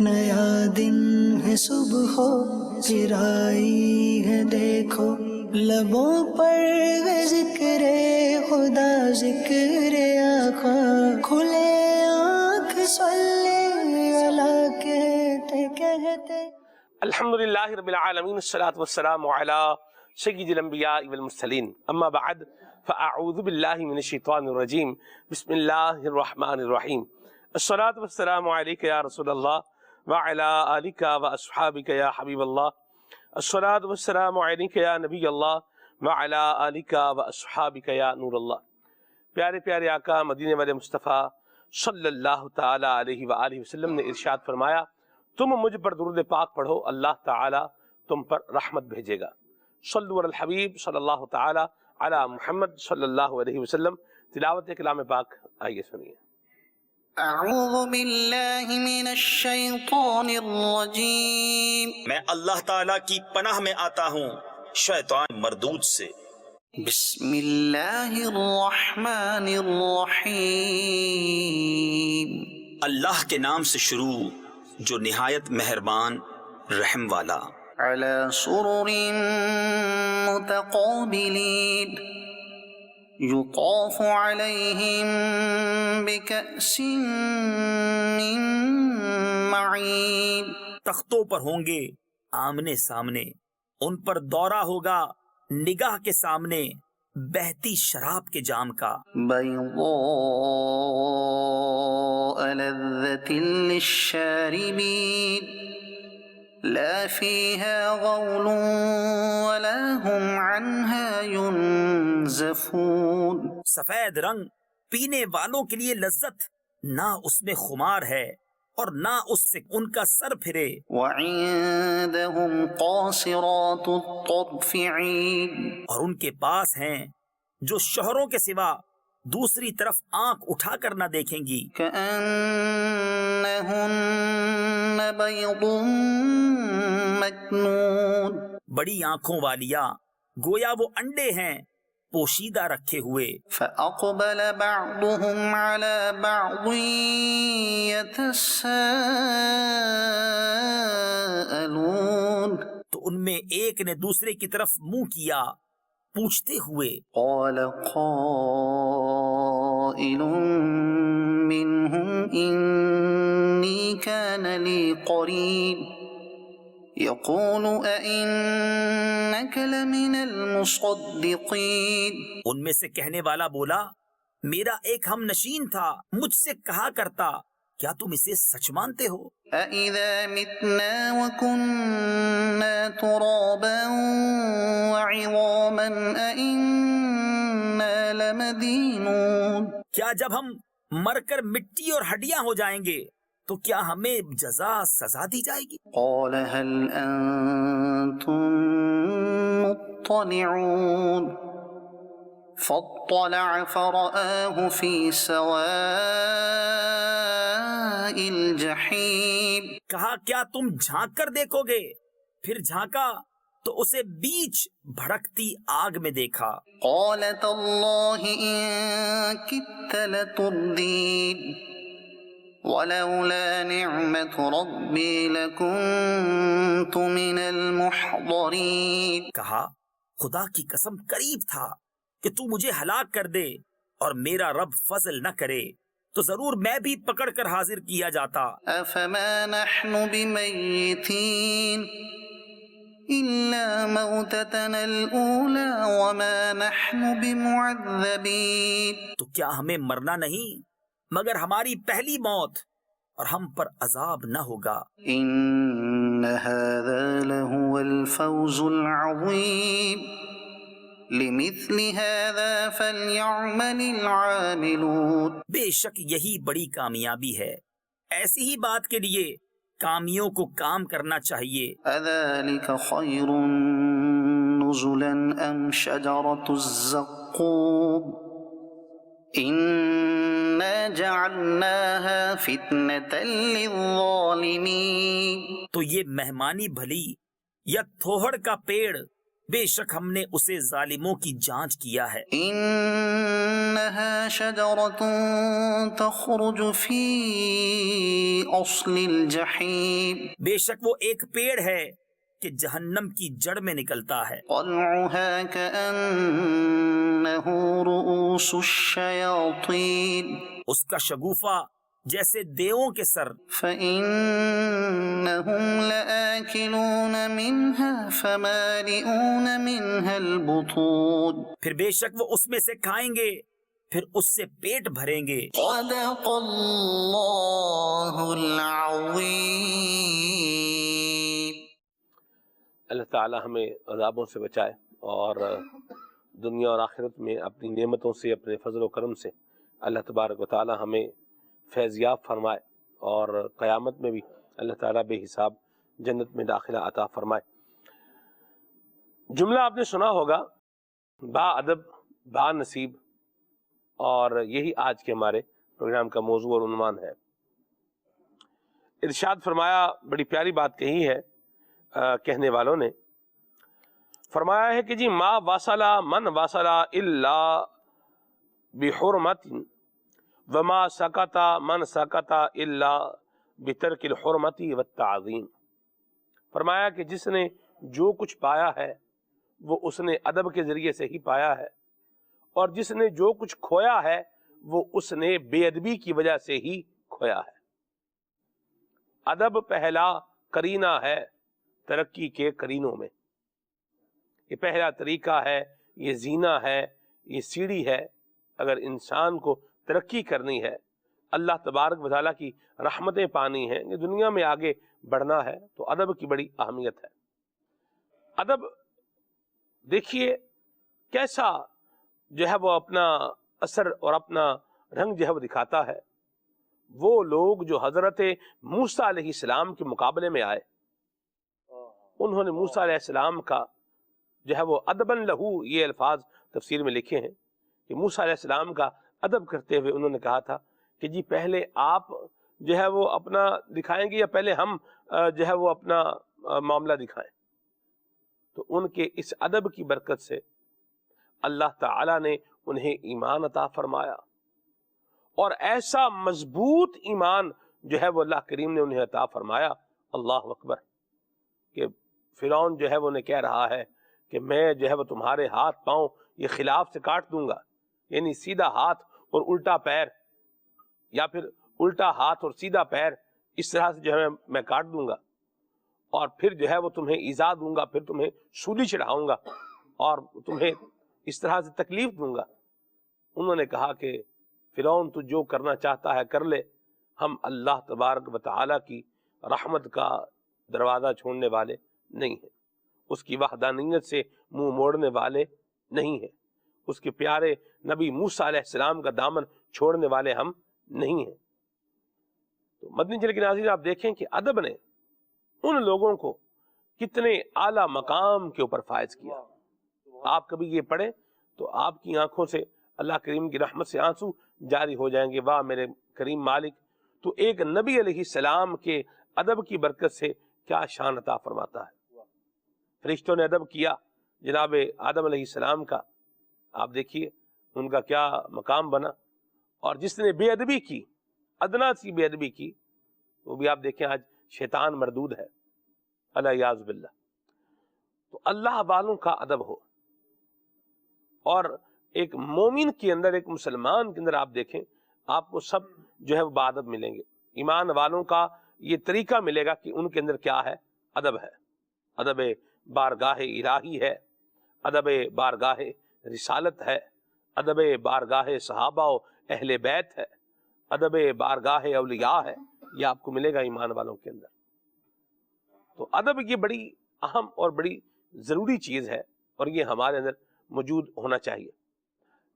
نیا دن ہے صبح ہو پھر آئی ہے دیکھو، لبوں پر ہے ذکر خدا ذکر آقا، کھلے آنکھ صلی اللہ کہتے کہتے۔ الحمدللہ رب العالمین، الصلاۃ والسلام علی سید الانبیاء والمرسلین، اما بعد فاعوذ باللہ من الشیطان الرجیم، بسم اللہ الرحمن الرحیم۔ الصلاۃ والسلام علیک یا رسول اللہ وعلی آلک واصحابک یا حبیب اللہ، الصلاۃ والسلام علیک یا نبی اللہ وعلی آلک واصحابک یا نور اللہ۔ پیارے پیارے آقا مدینے والے مصطفیٰ صلی اللہ تعالی علیہ وآلہ وسلم نے ارشاد فرمایا، تم مجھ پر درود پاک پڑھو، اللہ تعالی تم پر رحمت بھیجے گا۔ صلو علی الحبیب صلی اللہ تعالی علی محمد صلی اللہ علیہ وسلم۔ تلاوت کلام پاک آئیے سنیے۔ اعوذ باللہ من الشیطان الرجیم، میں اللہ تعالیٰ کی پناہ میں آتا ہوں شیطان مردود سے۔ بسم اللہ الرحمن الرحیم، اللہ کے نام سے شروع جو نہایت مہربان رحم والا۔ علی سرر متقابلین، یطاف علیہم بکأس من معین، تختوں پر ہوں گے آمنے سامنے، ان پر دورہ ہوگا نگاہ کے سامنے بہتی شراب کے جام کا۔ بیضاء لذۃ للشاربین، لا فیہا غول ولا ہم عنہا ینزفون، سفید رنگ پینے والوں کے لیے لذت، نہ اس میں خمار ہے اور نہ اس سے ان کا سر پھرے۔ وعندہم قاصرات الطرف عین، اور ان کے پاس ہیں جو شوہروں کے سوا دوسری طرف آنکھ اٹھا کر نہ دیکھیں گی۔ کأنہن بیض مکنون، بڑی آنکھوں والیاں گویا وہ انڈے ہیں پوشیدہ رکھے ہوئے۔ فأقبل بعضهم على بعض يتساءلون، تو ان میں ایک نے دوسرے کی طرف منہ کیا پوچھتے ہوئے۔ قال قائل منهم إني كان لي قرين يقول أئنك لمن المصدقين، ان میں سے کہنے والا بولا، میرا ایک ہم نشین تھا مجھ سے کہا کرتا، کیا تم اسے سچ مانتے ہو؟ أَإِذَا مِتْنَا وَكُنَّا تُرَابًا وَعِظَامًا أَإِنَّا لَمَدِينُونَ، کیا جب ہم مر کر مٹی اور ہڈیاں ہو جائیں گے تو کیا ہمیں جزا سزا دی جائے گی؟ قال هل أنتم مطلعون، فاطلع فرآه في سواء الجحیم، کہا کیا تم جھانک کر دیکھو گے؟ پھر جھانکا تو اسے بیچ بھڑکتی آگ میں دیکھا۔ قال تاللہ ان کدت لتردین، ولولا نعمت ربی لکنت من المحضرین، کہا خدا کی قسم قریب تھا کہ تو مجھے ہلاک کر دے اور میرا رب فضل نہ کرے تو ضرور میں بھی پکڑ کر حاضر کیا جاتا۔ افما نحن بمیتین الا موتتنا الاولی وما نحن بمعذبین، تو کیا ہمیں مرنا نہیں مگر ہماری پہلی موت، اور ہم پر عذاب نہ ہوگا۔ ان هذا لهو الفوز العظیم، لمثل هذا فليعمل العاملون، بے شک یہی بڑی کامیابی ہے، ایسی ہی بات کے لیے کامیوں کو کام کرنا چاہیے۔ اذلك خیر نزلا ام شجرۃ الزقوم، انا جعلناها فتنة للظالمین، تو یہ مہمانی بھلی یا تھوہڑ کا پیڑ بے شک ہم نے اسے ظالموں کی جانچ کیا ہے. إنها شجرة تخرج في أصل الجحيم بے شک وہ ایک پیڑ ہے کہ جہنم کی جڑ میں نکلتا ہے. طلعها كأنه رؤوس الشياطين اس کا شگوفہ جیسے دیووں کے سر. فإنهم لآكلون منها فمالئون منها البطون پھر بے شک وہ اس میں سے کھائیں گے پھر اس سے پیٹ بھریں گے. صدق اللہ العظیم. اللہ تعالی ہمیں عذابوں سے بچائے اور دنیا اور آخرت میں اپنی نعمتوں سے، اپنے فضل و کرم سے اللہ تبارک و تعالی ہمیں فیضیاب فرمائے اور قیامت میں بھی اللہ تعالیٰ بے حساب جنت میں داخلہ عطا فرمائے. جملہ آپ نے سنا ہوگا، با ادب با نصیب، اور یہی آج کے ہمارے پروگرام کا موضوع اور عنوان ہے. ارشاد فرمایا، بڑی پیاری بات کہی ہے کہنے والوں نے. فرمایا ہے کہ جی ما واصلہ من واصلہ الا بحرمت وما سکتا من سکتا الا بترک الحرمت والتعظیم. فرمایا کہ جس نے جو کچھ پایا ہے وہ اس نے ادب کے ذریعے سے ہی پایا ہے، اور جس نے جو کچھ کھویا ہے وہ اس نے بے ادبی کی وجہ سے ہی کھویا ہے. ادب پہلا کرینہ ہے ترقی کے کرینوں میں. یہ پہلا طریقہ ہے، یہ زینہ ہے، یہ سیڑھی ہے. اگر انسان کو ترقی کرنی ہے، اللہ تبارک و تعالیٰ کی رحمتیں پانی ہیں، یہ دنیا میں آگے بڑھنا ہے، تو ادب کی بڑی اہمیت ہے. ادب دیکھیے کیسا جو ہے وہ اپنا اثر اور اپنا رنگ جو ہے وہ دکھاتا ہے. وہ لوگ جو حضرت موسیٰ علیہ السلام کے مقابلے میں آئے، انہوں نے موسیٰ علیہ السلام کا جو ہے وہ ادباً لہو، یہ الفاظ تفسیر میں لکھے ہیں کہ موسیٰ علیہ السلام کا ادب کرتے ہوئے انہوں نے کہا تھا کہ جی پہلے آپ جو ہے وہ اپنا دکھائیں گے یا پہلے ہم جو ہے وہ اپنا معاملہ دکھائیں. تو ان کے اس ادب کی برکت سے اللہ تعالیٰ نے انہیں ایمان عطا فرمایا، اور ایسا مضبوط ایمان جو ہے وہ اللہ کریم نے انہیں عطا فرمایا. اللہ اکبر. کہ فرعون جو ہے وہ انہیں کہہ رہا ہے کہ میں جو ہے وہ تمہارے ہاتھ پاؤں یہ خلاف سے کاٹ دوں گا، یعنی سیدھا ہاتھ اور الٹا پیر، یا پھر الٹا ہاتھ اور سیدھا پیر، اس طرح سے جو ہے میں کاٹ دوں گا، اور پھر جو ہے وہ تمہیں ایذا دوں گا، پھر تمہیں سولی چڑھاؤں گا اور تمہیں اس طرح سے تکلیف دوں گا. انہوں نے کہا کہ فرعون تو جو کرنا چاہتا ہے کر لے، ہم اللہ تبارک و تعالیٰ کی رحمت کا دروازہ چھوڑنے والے نہیں ہیں، اس کی وحدانیت سے منہ موڑنے والے نہیں ہیں، اس کے پیارے نبی موسیٰ علیہ السلام کا دامن چھوڑنے والے ہم نہیں ہیں. تو مدنی چینل کے ناظرین آپ دیکھیں کہ ادب نے ان لوگوں کو کتنے اعلیٰ مقام کے اوپر فائز کیا. آپ کبھی یہ پڑھیں تو آپ کی آنکھوں سے اللہ کریم کی رحمت سے آنسو جاری ہو جائیں گے. واہ میرے کریم مالک، تو ایک نبی علیہ السلام کے ادب کی برکت سے کیا شان عطا فرماتا ہے. فرشتوں نے ادب کیا جناب آدم علیہ السلام کا، آپ دیکھیے ان کا کیا مقام بنا. اور جس نے بے ادبی کی، ادنا سی بے ادبی کی، وہ بھی آپ دیکھیں آج شیطان مردود ہے، الیاذ باللہ. تو اللہ والوں کا ادب ہو، اور ایک مومن کے اندر، ایک مسلمان کے اندر آپ دیکھیں آپ کو سب جو ہے وہ بادب ملیں گے. ایمان والوں کا یہ طریقہ ملے گا کہ ان کے اندر کیا ہے، ادب ہے. ادب بارگاہ الہی ہے، ادب بارگاہ رسالت ہے، ادب بارگاہ صحابہ و اہل بیت ہے، ادب بارگاہ اولیاء ہے. یہ آپ کو ملے گا ایمان والوں کے اندر. تو ادب یہ بڑی اہم اور بڑی ضروری چیز ہے، اور یہ ہمارے اندر موجود ہونا چاہیے.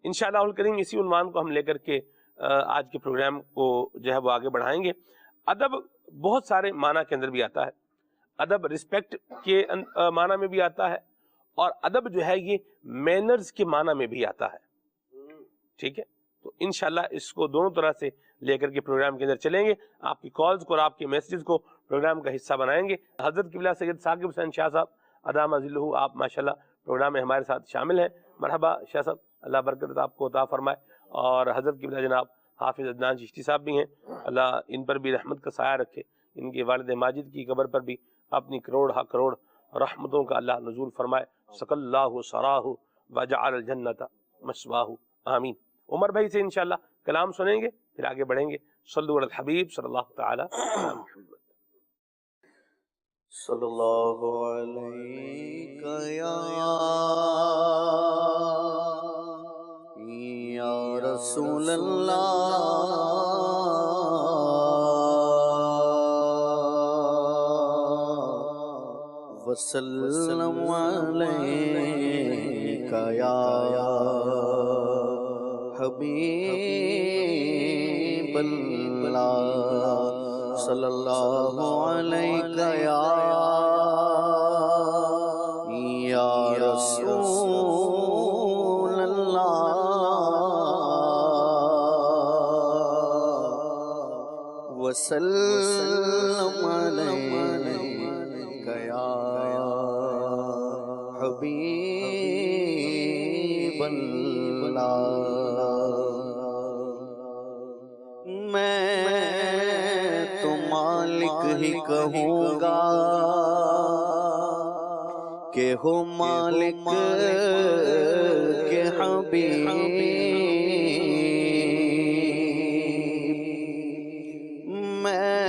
انشاءاللہ الکریم اسی عنوان کو ہم لے کر کے آج کے پروگرام کو جو ہے وہ آگے بڑھائیں گے. ادب بہت سارے معنی کے اندر بھی آتا ہے. ادب رسپیکٹ کے معنی میں بھی آتا ہے، اور ادب جو ہے یہ مینرز کے معنی میں بھی آتا ہے. ٹھیک ہے، تو انشاءاللہ اس کو دونوں طرح سے لے کر کے پروگرام کے اندر چلیں گے. آپ کی کالز کو اور آپ کے میسیجز کو پروگرام کا حصہ بنائیں گے. حضرت قبلہ سید ثاقب حسین شاہ صاحب ادام ذلہ، آپ ماشاءاللہ پروگرام میں ہمارے ساتھ شامل ہیں. مرحبا شاہ صاحب, اللہ برکت آپ کو عطا فرمائے. اور حضرت قبلہ جناب حافظ عدنان چشتی صاحب بھی ہیں, اللہ ان پر بھی رحمت کا سایہ رکھے. ان کے والد ماجد کی قبر پر بھی اپنی کروڑ ہا کروڑ رحمتوں کا اللہ نزول فرمائے. صلی اللہ سراہ وجعل الجنت مسواہ, آمین. عمر بھائی سے انشاءاللہ کلام سنیں گے, پھر آگے بڑھیں گے. صلو علی الحبیب صلی اللہ تعالی علی محمد. صلی اللہ علیہ یا رسول اللہ وسلم علیک یا حبیب اللہ صلی اللہ علیہ یا رسول اللہ وسلم علیک یا حبیب اللہ. میں تو مالک ہی کہوں گا کہ ہو مالک کے حبیب. میں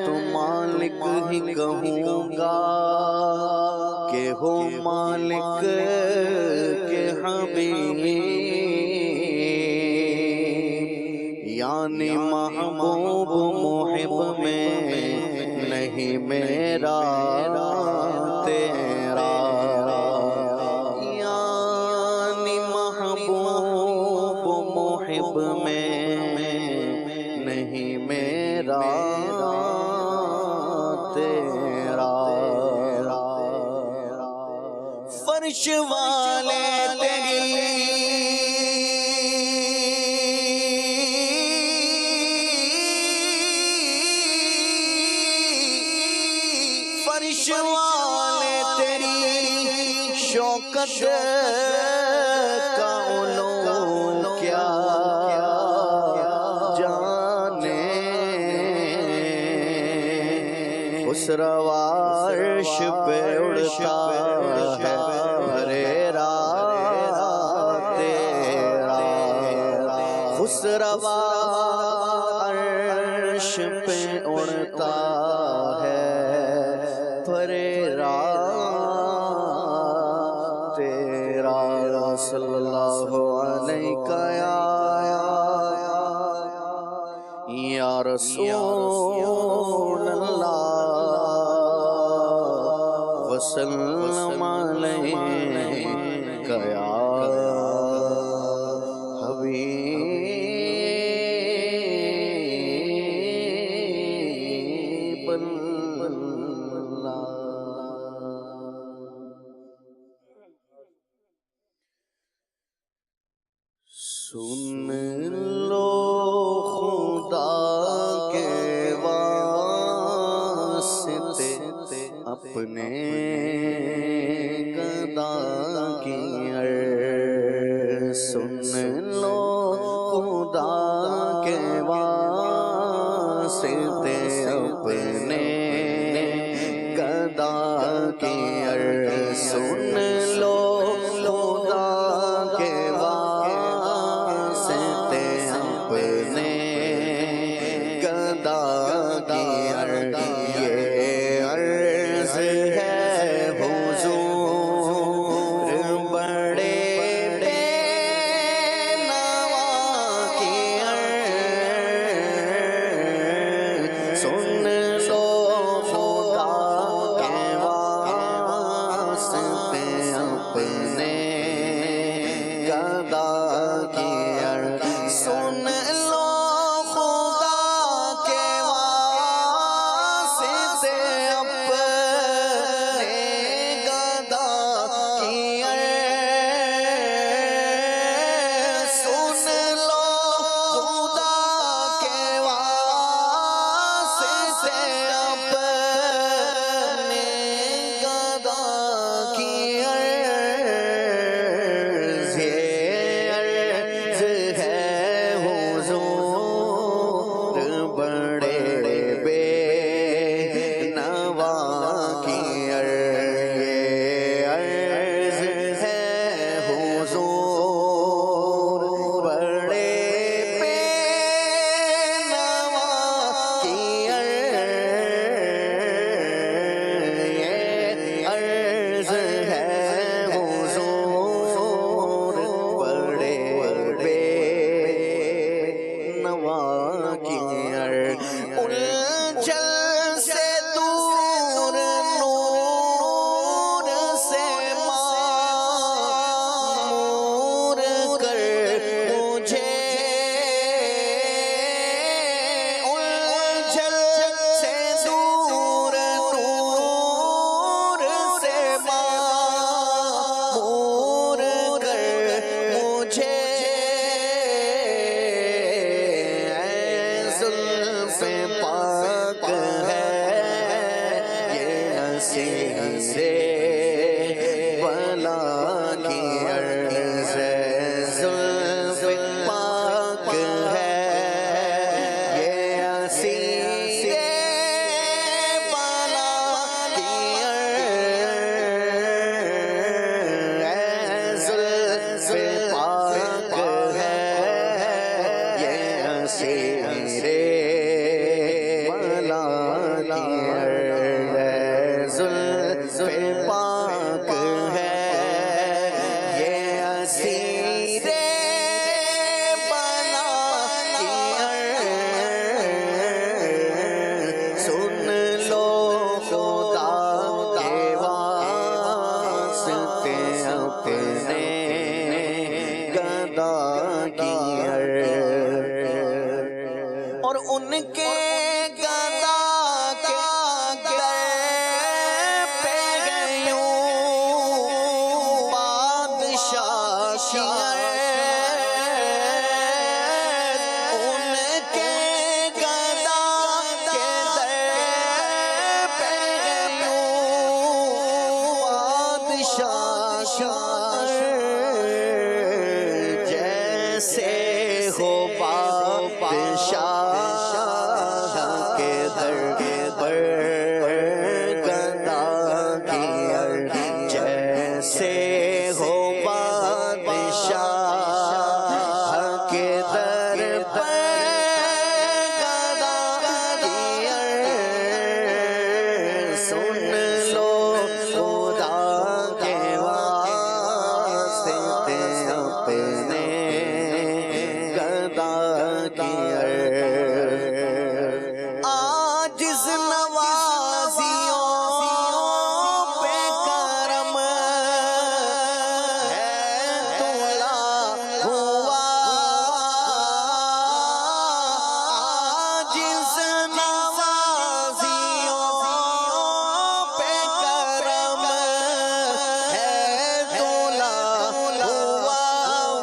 تو مالک ہی کہوں گا کہ ہو مالک کے حبیب. یعنی محبوب محب میں نہیں میرا تیرا, یعنی محبوب محب میں نہیں میرا تیرا. فرش والے تیری فرش والے تیری شوکت کا علوم کیا جانے. خسروا عرش پہ اڑتا ہے بھریرا تیرا. خسروا عرش پہ اڑتا ہے بھریرا تیرا. صلی اللہ علیہ یا رسول اللہ وسلم علیک یا حبیب اللہ. سن لو خدا کے واسطے اپنے گدا کی سن لو خدا کے واسطے اپنے گدا کی سن لو خدا کے واسطے اپنے گدا کی یہ عرض ہے حضور بڑے بے نوا کی سن لو خدا کے واسطے اپنے گدا کی سن لو خدا کے واسطے اپنے گدا کی سن لو خدا کے واسطے اپنے گدا کی اسیرے بلا کی عرض زلف پاک ہے، یہ اسیرے بلا کی عرض زلف پاک ہے، یہ اسیرے بلا کی عرض زلف پاک ہے، یہ اسیرے بلا کی عرض سن لو خدا کے واسطے اپنے گدا کی عرض، اور ان کے گدا کے در پہ گیوں بادشاہ کی عرض، ان کے گدا کے در پہ گیوں بادشاہ کی عرض، جیسے ہو بادشاہ کے در پر گدا کی عرض، جیسے ہو بادشاہ کے در پر گدا کی عرض، سن لو خدا کے واسطے اپنے گدا کی عرض، عاجز نوازیوں پہ کرم ہے تولا ہوا، عاجز نوازیوں پہ کرم ہے تولا ہوا،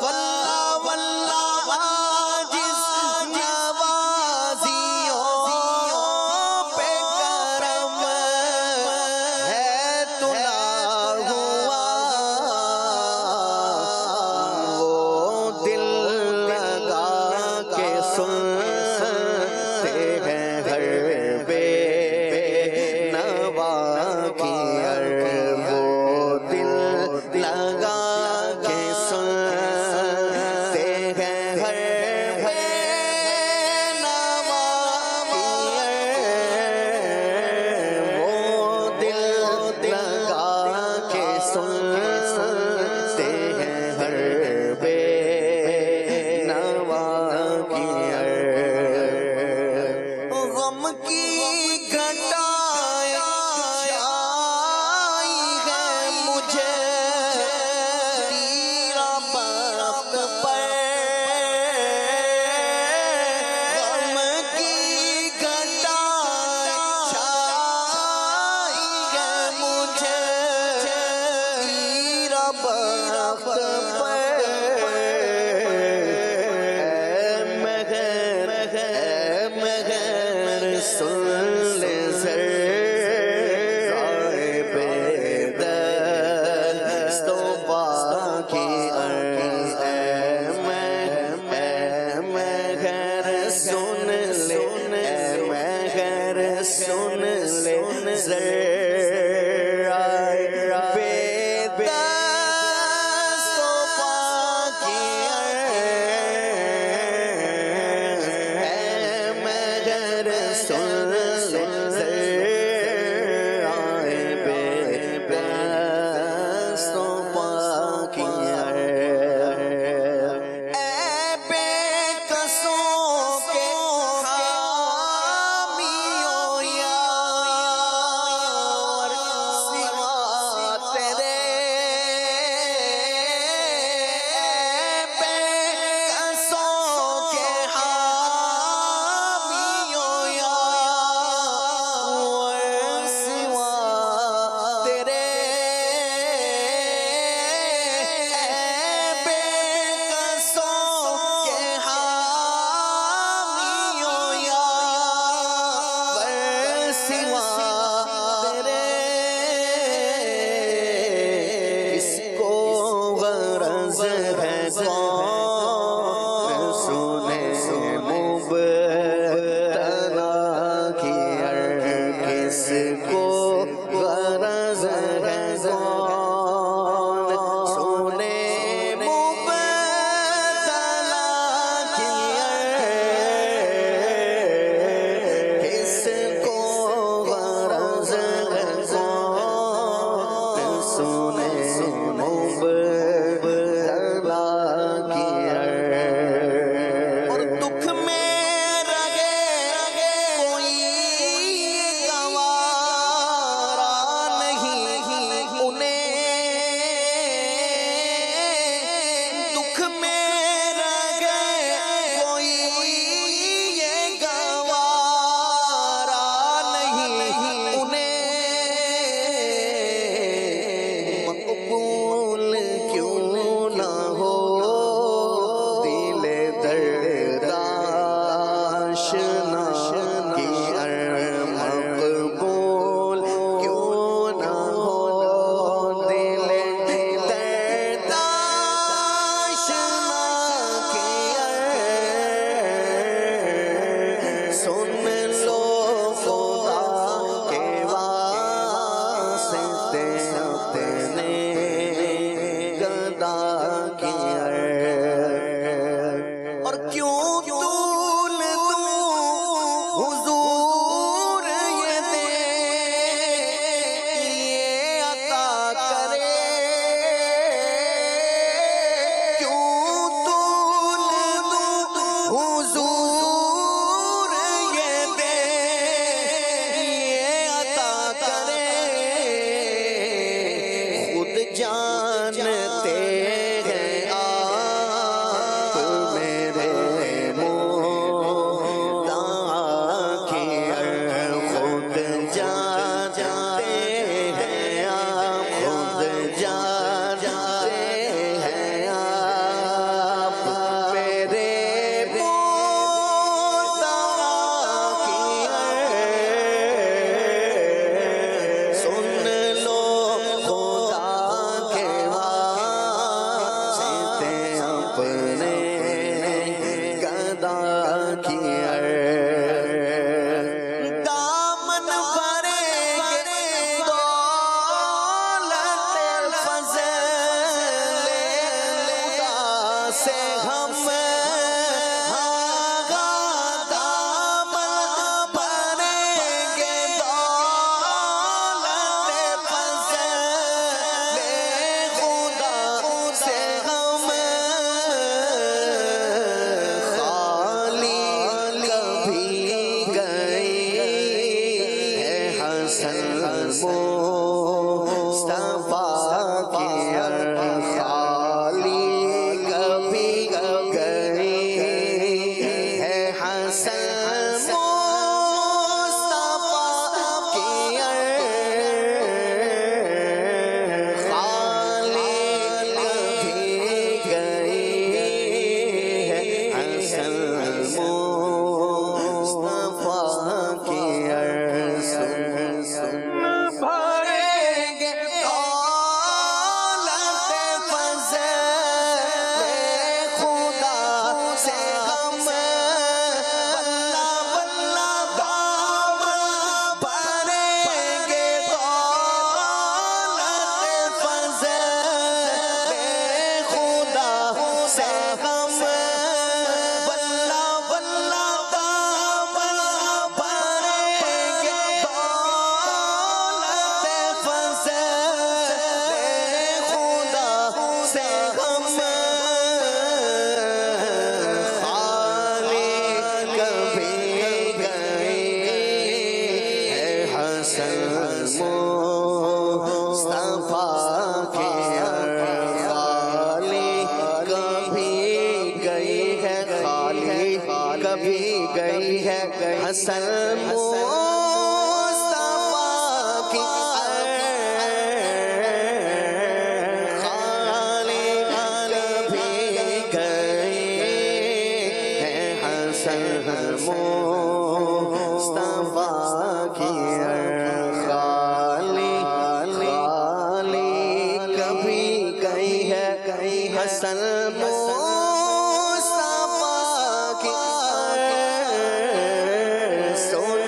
واللہ واللہ عاجز نوازیوں پہ کرم ہے تولا ہوا، وہ دل لگا کے سنتے ہیں ہر بے نوا کی عرض، وہ دل لگا کے سنتے ہیں ہر بے نوا کی عرض، وہ دل لگا کے سنتے ہیں ہر بے نوا کی عرض، غم کی گھٹائیں آئی ہے مجھے تیرا بخت پر، غم کی گھٹائیں چھائی ہے مجھے تیرا بخت پر، مگر سن لے ذرائے بے دست و پا کی عرض، مگر سن لے، مگر سن لے ذرائے بے دست و پا کی عرض، مگر سن لے ذرائے بے دست و پا کی عرض، اے بے قصوں کے حامیوں یار، سوا تیرے، بے قصوں کے حامیوں یار، سوا تیرے، بے قصوں کے حامیوں یار، سوا تیرے، کو غرض ہے کون سنے مبتلا کی کس کو غرض ہے کون سنے مبتلا کی اور دکھ میں رگے کوئی گوارا نہیں انہیں دکھ میں رگے کوئی گوارا نہیں انہیں مقبول کیوں نہ ہو دل درداشنا کی مقبول کیوں نہ ہو دل درداشنا کی سن لو خدا کے واسطے اپنے گدا کی اور کیوں طول تو حضور یہ دے یہ عطا کرے کیوں طول تو حضور یہ دے یہ عطا کرے خود جانتے ہیں آپ میرے مدعا کی خود جانتے ہیں آپ خود جانتے ہیں آپ میرے مدعا کی سن لو خدا کے واسطے اپنے گدا کی دامن بھریں گے دولت فضل خدا سے ہم دامن بھریں گے دولت فضل خدا سے ہم خالی کبھی گئی ہے حسن مصطفیٰ کی خالی کبھی گئی ہے حسن مصطفیٰ کی خالی کبھی گئی ہے حسن مصطفیٰ کی بھریں گے دولت فضل خدا سے ہم واللہ واللہ دامن بھریں گے دولت فضل خدا سے ہم واللہ واللہ دامن بھریں گے دولت فضل خدا سے ہم خالی کبھی گئی ہے حسن مصطفیٰ کی خالی کبھی گئی ہے خالی کبھی گئی ہے حسن مصطفیٰ کی خالی کبھی گئی ہے حسن مصطفیٰ کی خالی کبھی گئی ہے حسن مصطفیٰ کی سن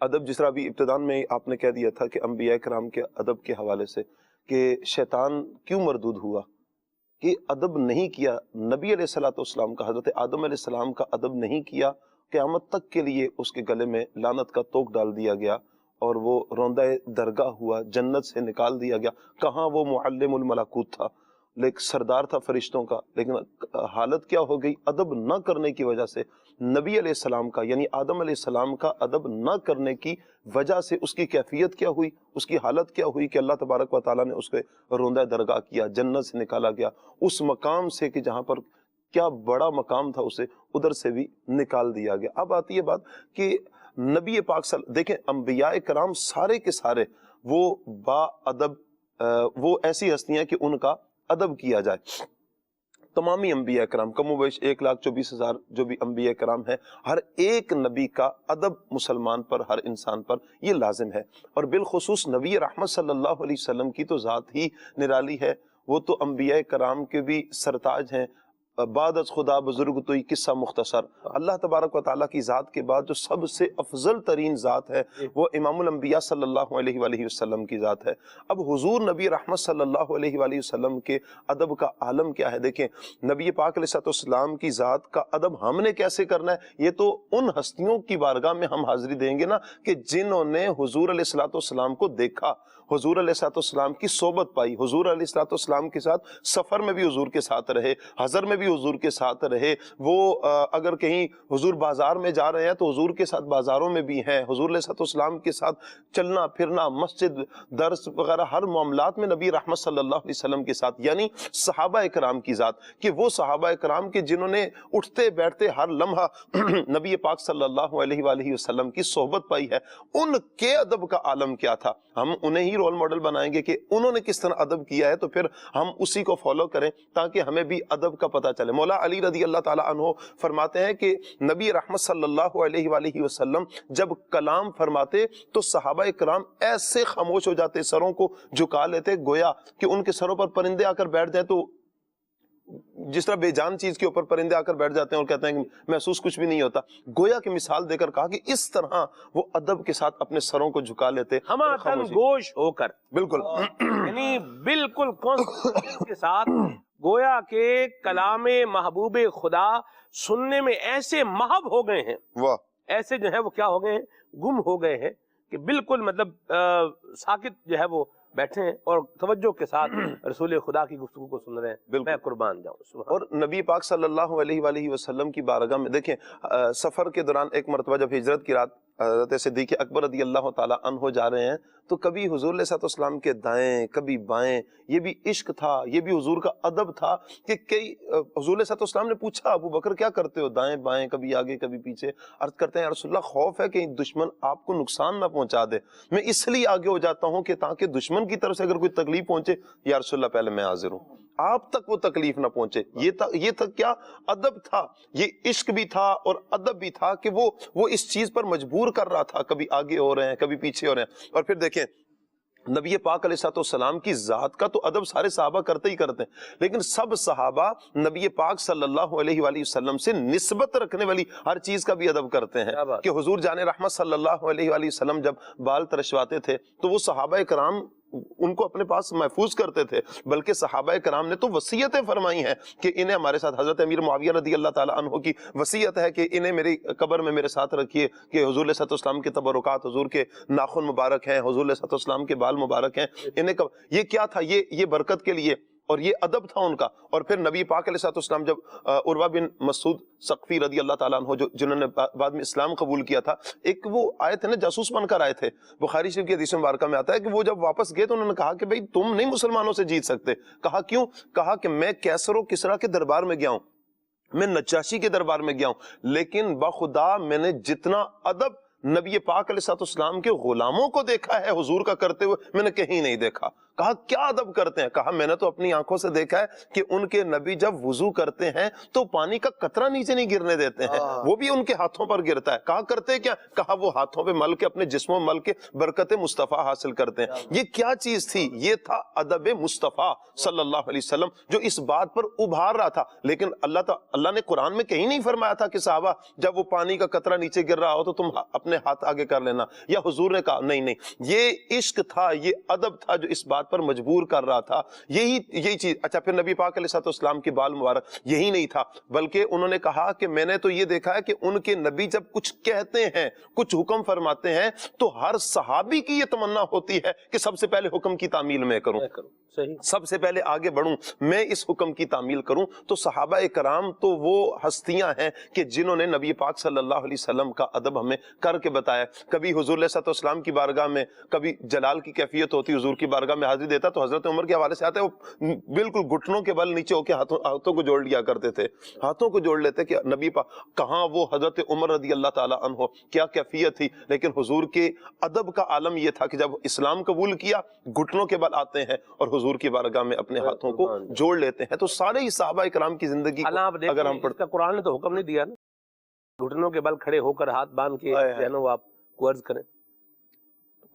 ادب جس طرح ابھی ابتدان میں آپ نے کہہ دیا تھا کہ انبیاء کرام کے ادب کے حوالے سے کہ شیطان کیوں مردود ہوا، کہ ادب نہیں کیا نبی علیہ الصلوۃ والسلام کا، حضرت آدم علیہ السلام کا ادب نہیں کیا، قیامت تک کے لیے اس کے گلے میں لعنت کا توق ڈال دیا گیا اور وہ روندہ درگاہ ہوا، جنت سے نکال دیا گیا۔ کہاں وہ معلم الملکوت تھا، لیکن سردار تھا فرشتوں کا، لیکن حالت کیا ہو گئی، ادب نہ کرنے کی وجہ سے نبی علیہ السلام کا یعنی آدم علیہ السلام کا ادب نہ کرنے کی وجہ سے اس کی کیفیت کیا ہوئی، اس کی حالت کیا ہوئی کہ اللہ تبارک و تعالیٰ نے اس کے روندہ درگاہ کیا، جنت سے نکالا گیا، اس مقام سے کہ جہاں پر کیا بڑا مقام تھا اسے ادھر سے بھی نکال دیا گیا۔ اب آتی ہے بات کہ نبی پاک دیکھیں انبیاء کرام سارے کے سارے وہ با ادب، وہ ایسی ہستیاں کہ ان کا ادب کیا جائے۔ تمامی انبیاء کرام کم و بیش 1,24,000 جو بھی انبیاء کرام ہیں، ہر ایک نبی کا ادب مسلمان پر، ہر انسان پر یہ لازم ہے، اور بالخصوص نبی رحمت صلی اللہ علیہ وسلم کی تو ذات ہی نرالی ہے، وہ تو انبیاء کرام کے بھی سرتاج ہیں۔ بعد از خدا بزرگ توئی قصہ مختصر، اللہ تبارک و تعالیٰ کی ذات کے بعد جو سب سے افضل ترین ذات ہے وہ امام الانبیاء صلی اللہ علیہ وآلہ وسلم کی ذات ہے۔ اب حضور نبی رحمت صلی اللہ علیہ وآلہ وسلم کے ادب کا عالم کیا ہے؟ دیکھیں نبی پاک علیہ السلام کی ذات کا ادب ہم نے کیسے کرنا ہے، یہ تو ان ہستیوں کی بارگاہ میں ہم حاضری دیں گے نا کہ جنہوں نے حضور علیہ السلام کو دیکھا، حضور علیہ السلام کی صحبت پائی، حضور علیہ السلام کے ساتھ سفر میں بھی حضور کے ساتھ رہے، حضر میں بھی حضور کے ساتھ رہے، وہ اگر کہیں حضور بازار میں جا رہے ہیں تو حضور کے ساتھ بازاروں میں بھی ہیں، حضور علیہ السلام کے ساتھ چلنا پھرنا، مسجد درس وغیرہ ہر معاملات میں نبی رحمت صلی اللہ علیہ وسلم کے ساتھ، یعنی صحابہ کرام کی ذات، کہ وہ صحابہ کرام کے جنہوں نے اٹھتے بیٹھتے ہر لمحہ نبی پاک صلی اللہ علیہ وآلہ وسلم کی صحبت پائی ہے، ان کے ادب کا عالم کیا تھا، ہم انہیں ہی رول ماڈل بنائیں گے کہ انہوں نے کس طرح ادب کیا ہے، تو پھر ہم اسی کو فالو کریں تاکہ ہمیں بھی ادب کا پتہ چلے۔ مولا علی رضی اللہ تعالیٰ عنہ فرماتے ہیں کہ نبی رحمت صلی اللہ علیہ وآلہ وسلم جب کلام فرماتے تو صحابہ کرام ایسے خاموش ہو جاتے، سروں کو جھکا لیتے، گویا کہ ان کے سروں پر پرندے آ کر بیٹھ جائیں تو جس طرح بے جان چیز کے اوپر پرندے آ کر بیٹھ جاتے ہیں اور کہتے ہیں کہ محسوس کچھ بھی نہیں ہوتا، گویا کہ مثال دے کر کہا کہ اس طرح وہ ادب کے ساتھ اپنے سروں کو جھکا لیتے، ہما تن گوش ہو کر، بالکل یعنی بالکل کانسنٹریشن کے ساتھ، گویا کہ کلام محبوب خدا سننے میں ایسے محب ہو گئے ہیں، واہ، ایسے جو ہے وہ کیا ہو گئے ہیں، گم ہو گئے ہیں کہ بالکل مطلب ساکت جو ہے وہ بیٹھے ہیں اور توجہ کے ساتھ رسول خدا کی گفتگو کو سن رہے ہیں، میں قربان جاؤں۔ سبحان اور نبی پاک صلی اللہ علیہ وآلہ وسلم کی بارگاہ میں دیکھیں سفر کے دوران ایک مرتبہ جب ہجرت کی رات حضرت صدیق اکبر رضی اللہ تعالیٰ عنہ جا رہے ہیں تو کبھی حضور علیہ السلام کے دائیں کبھی بائیں، یہ بھی عشق تھا، یہ بھی حضور کا ادب تھا کہ کئی حضور علیہ السلام نے پوچھا ابو بکر کیا کرتے ہو، دائیں بائیں کبھی آگے کبھی پیچھے، عرض کرتے ہیں یا رسول اللہ خوف ہے کہ دشمن آپ کو نقصان نہ پہنچا دے، میں اس لیے آگے ہو جاتا ہوں کہ تاکہ دشمن کی طرف سے اگر کوئی تکلیف پہنچے یا رسول اللہ پہلے میں حاضر ہوں، آپ تک وہ تکلیف نہ پہنچے۔ یہ تھا کیا ادب تھا، یہ عشق بھی تھا اور ادب بھی تھا کہ وہ اس چیز پر مجبور کر رہا تھا، کبھی آگے ہو رہے ہیں کبھی پیچھے ہو رہے ہیں۔ اور پھر دیکھیں نبی پاک علیہ السلام کی ذات کا تو ادب سارے صحابہ کرتے ہی کرتے ہیں، لیکن سب صحابہ نبی پاک صلی اللہ علیہ وآلہ وسلم سے نسبت رکھنے والی ہر چیز کا بھی ادب کرتے ہیں کہ حضور جان رحمت صلی اللہ علیہ وآلہ وسلم جب بال ترشواتے تھے تو وہ صحابہ کرام ان کو اپنے پاس محفوظ کرتے تھے، بلکہ صحابہ کرام نے تو وصیتیں فرمائی ہیں کہ انہیں ہمارے ساتھ، حضرت امیر معاویہ رضی اللہ تعالیٰ عنہ کی وصیت ہے کہ انہیں میری قبر میں میرے ساتھ رکھیے، کہ حضور علیہ السلام کے تبرکات، حضور کے ناخن مبارک ہیں، حضور علیہ السلام کے بال مبارک ہیں، انہیں یہ کیا تھا، یہ برکت کے لیے اور یہ ادب تھا ان کا۔ اور پھر نبی پاک علیہ السلام جب عروہ بن مسعود ثقفی رضی اللہ تعالیٰ عنہ جنہوں نے بعد میں اسلام قبول کیا تھا، ایک وہ آئے تھے نا جاسوس بن کر آئے تھے، بخاری شریف کی حدیث مبارکہ میں آتا ہے کہ وہ جب واپس گئے تو انہوں نے کہا کہ بھئی تم نہیں مسلمانوں سے جیت سکتے۔ کہا کیوں؟ کہا کہ میں کیسر و کسریٰ کے دربار میں گیا ہوں، میں نجاشی کے دربار میں گیا ہوں، لیکن بخدا میں نے جتنا ادب نبی پاک علیہ السلام کے غلاموں کو دیکھا ہے حضور کا کرتے ہوئے، میں نے کہیں نہیں دیکھا۔ کہا کیا ادب کرتے ہیں؟ کہا میں نے تو اپنی آنکھوں سے دیکھا ہے کہ ان کے نبی جب وضو کرتے ہیں تو پانی کا قطرہ نیچے نہیں گرنے دیتے ہیں، وہ بھی ان کے ہاتھوں پر گرتا ہے۔ کہا کرتے کیا؟ کہا وہ ہاتھوں پہ مل کے اپنے جسموں مل کے برکت مصطفیٰ حاصل کرتے ہیں۔ یہ کیا چیز تھی؟ یہ تھا ادب مصطفیٰ صلی اللہ علیہ وسلم جو اس بات پر ابھار رہا تھا۔ لیکن اللہ نے قرآن میں کہیں نہیں فرمایا تھا کہ صحابہ جب وہ پانی کا قطرہ نیچے گر رہا ہو تو تم اپنے ہاتھ آگے کر لینا، یا حضور نے کہا نہیں، یہ عشق تھا، یہ ادب تھا جو اس بات پر مجبور کر رہا تھا، یہی چیز۔ اچھا پھر نبی پاک علیہ السلام کی بال مبارک یہی نہیں تھا، بلکہ انہوں نے کہا کہ میں نے تو یہ دیکھا ہے کہ ان کے نبی جب کچھ کہتے ہیں، کچھ حکم فرماتے ہیں تو ہر صحابی کی یہ تمنا ہوتی ہے کہ سب سے پہلے حکم کی تعمیل میں کروں، سب سے پہلے آگے بڑھوں، میں اس حکم کی تعمیل کروں۔ تو صحابہ کرام تو وہ ہستیاں ہیں کہ جنہوں نے نبی پاک صلی اللہ علیہ وسلم کا ادب ہمیں کر کے بتایا۔ کبھی حضور علیہ السلام کی بارگاہ میں کبھی جلال کی کیفیت ہوتی، حضور کی بارگاہ میں حاضری دیتا تو حضرت عمر کے حوالے سے آتا ہے وہ بالکل گھٹنوں کے بل نیچے ہو کے ہاتھوں کو جوڑ لیا کرتے تھے، ہاتھوں کو جوڑ لیتے کہ نبی پاک کہاں وہ حضرت عمر رضی اللہ تعالی عنہ کیا کیفیت تھی۔ لیکن حضور کے ادب کا عالم یہ تھا کہ جب اسلام قبول کیا گھٹنوں کے بل آتے ہیں اور حضور کی بارگاہ میں اپنے ہاتھوں کو جوڑ لیتے ہیں۔ تو سارے ہی صحابہ کرام کی زندگی اگر ہم پڑھتے قرآن نے تو حکم نہیں دیا نا گھٹنوں کے بل کھڑے ہو کر ہاتھ باندھ کے وہ آپ کو عرض کریں،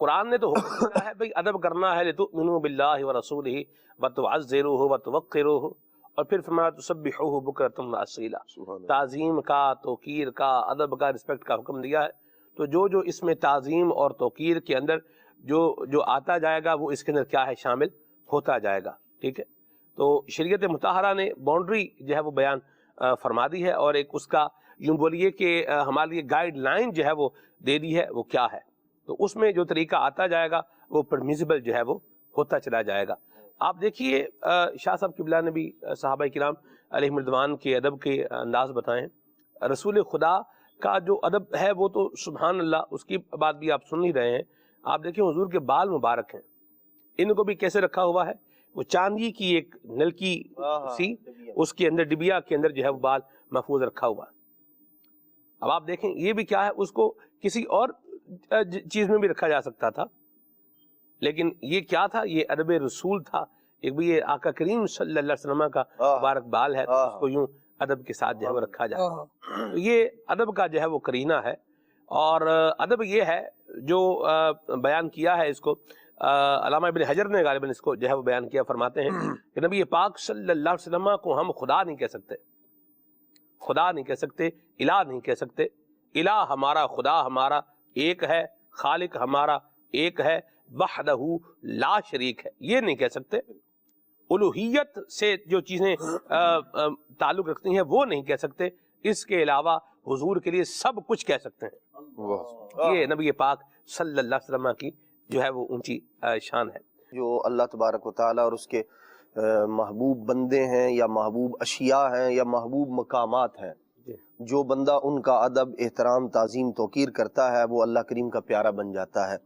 قرآن نے تو حکم دیا ہے بھئی ادب کرنا ہے، لتؤمنوا باللہ ورسولہ وتعزروہ وتوقروہ، اور پھر فرمایا تسبحوہ بکرۃ واصیلا، تعظیم کا، توقیر کا، ادب کا، رسپیکٹ کا حکم دیا ہے۔ تو جو اس میں تعظیم اور توقیر کے اندر جو آتا جائے گا وہ اس کے اندر کیا ہے شامل ہوتا جائے گا، ٹھیک ہے۔ تو شریعت مطہرہ نے باؤنڈری جو ہے وہ بیان فرما دی ہے، اور ایک اس کا یوں بولیے کہ ہمارے لیے گائیڈ لائن جو ہے وہ دے دی ہے، وہ کیا ہے۔ تو اس میں جو طریقہ آتا جائے گا وہ پرمیزیبل جو ہے وہ ہوتا چلا جائے گا۔ آپ دیکھیے شاہ صاحب قبلہ نے بھی صحابہ کرام علیہم رضوان کے ادب کے انداز بتائے ہیں۔ رسول خدا کا جو ادب ہے وہ تو سبحان اللہ، اس کی بات بھی آپ سن ہی رہے ہیں۔ آپ دیکھیں حضور کے بال مبارک ہیں، ان کو بھی کیسے رکھا ہوا ہے، وہ چاندی کی ایک نلکی سی اس کے اندر ڈبیا کے اندر جو ہے وہ بال محفوظ رکھا ہوا ہے۔ اب آپ دیکھیں یہ بھی کیا ہے، اس کو کسی اور چیز میں بھی رکھا جا سکتا تھا، لیکن یہ کیا تھا، یہ ادب رسول تھا۔ ایک بھی یہ آقا کریم صلی اللہ علیہ وسلم کا مبارک بال ہے، تو اس کو یوں ادب کے ساتھ جو ہے وہ رکھا جائے۔ یہ ادب کا جو ہے وہ کرینہ ہے، اور ادب یہ ہے جو بیان کیا ہے، اس کو علامہ ابن حجر نے غالباً اس کو جو ہے وہ بیان کیا، فرماتے ہیں کہ نبی پاک صلی اللہ علیہ وسلم کو ہم خدا نہیں کہہ سکتے، خدا نہیں کہہ سکتے، الہ نہیں کہہ سکتے۔ الہ ہمارا، خدا ہمارا ایک ہے، خالق ہمارا ایک ہے، وحدہ لا شریک ہے، یہ نہیں کہہ سکتے۔ الوہیت سے جو چیزیں تعلق رکھتی ہیں وہ نہیں کہہ سکتے، اس کے علاوہ حضور کے لیے سب کچھ کہہ سکتے ہیں۔ یہ نبی پاک صلی اللہ علیہ وسلم کی جو ہے وہ اونچی شان ہے۔ جو اللہ تبارک و تعالیٰ اور اس کے محبوب بندے ہیں یا محبوب اشیاء ہیں یا محبوب مقامات ہیں، جو بندہ ان کا ادب، احترام، تعظیم، توقیر کرتا ہے وہ اللہ کریم کا پیارا بن جاتا ہے،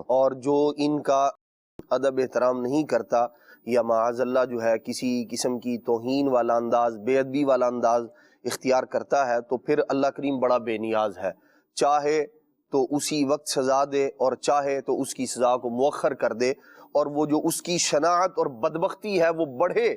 اور جو ان کا ادب احترام نہیں کرتا یا معاذ اللہ جو ہے کسی قسم کی توہین والا انداز، بے ادبی والا انداز اختیار کرتا ہے، تو پھر اللہ کریم بڑا بے نیاز ہے، چاہے تو اسی وقت سزا دے اور چاہے تو اس کی سزا کو مؤخر کر دے، اور وہ جو اس کی شناعت اور بدبختی ہے وہ بڑھے،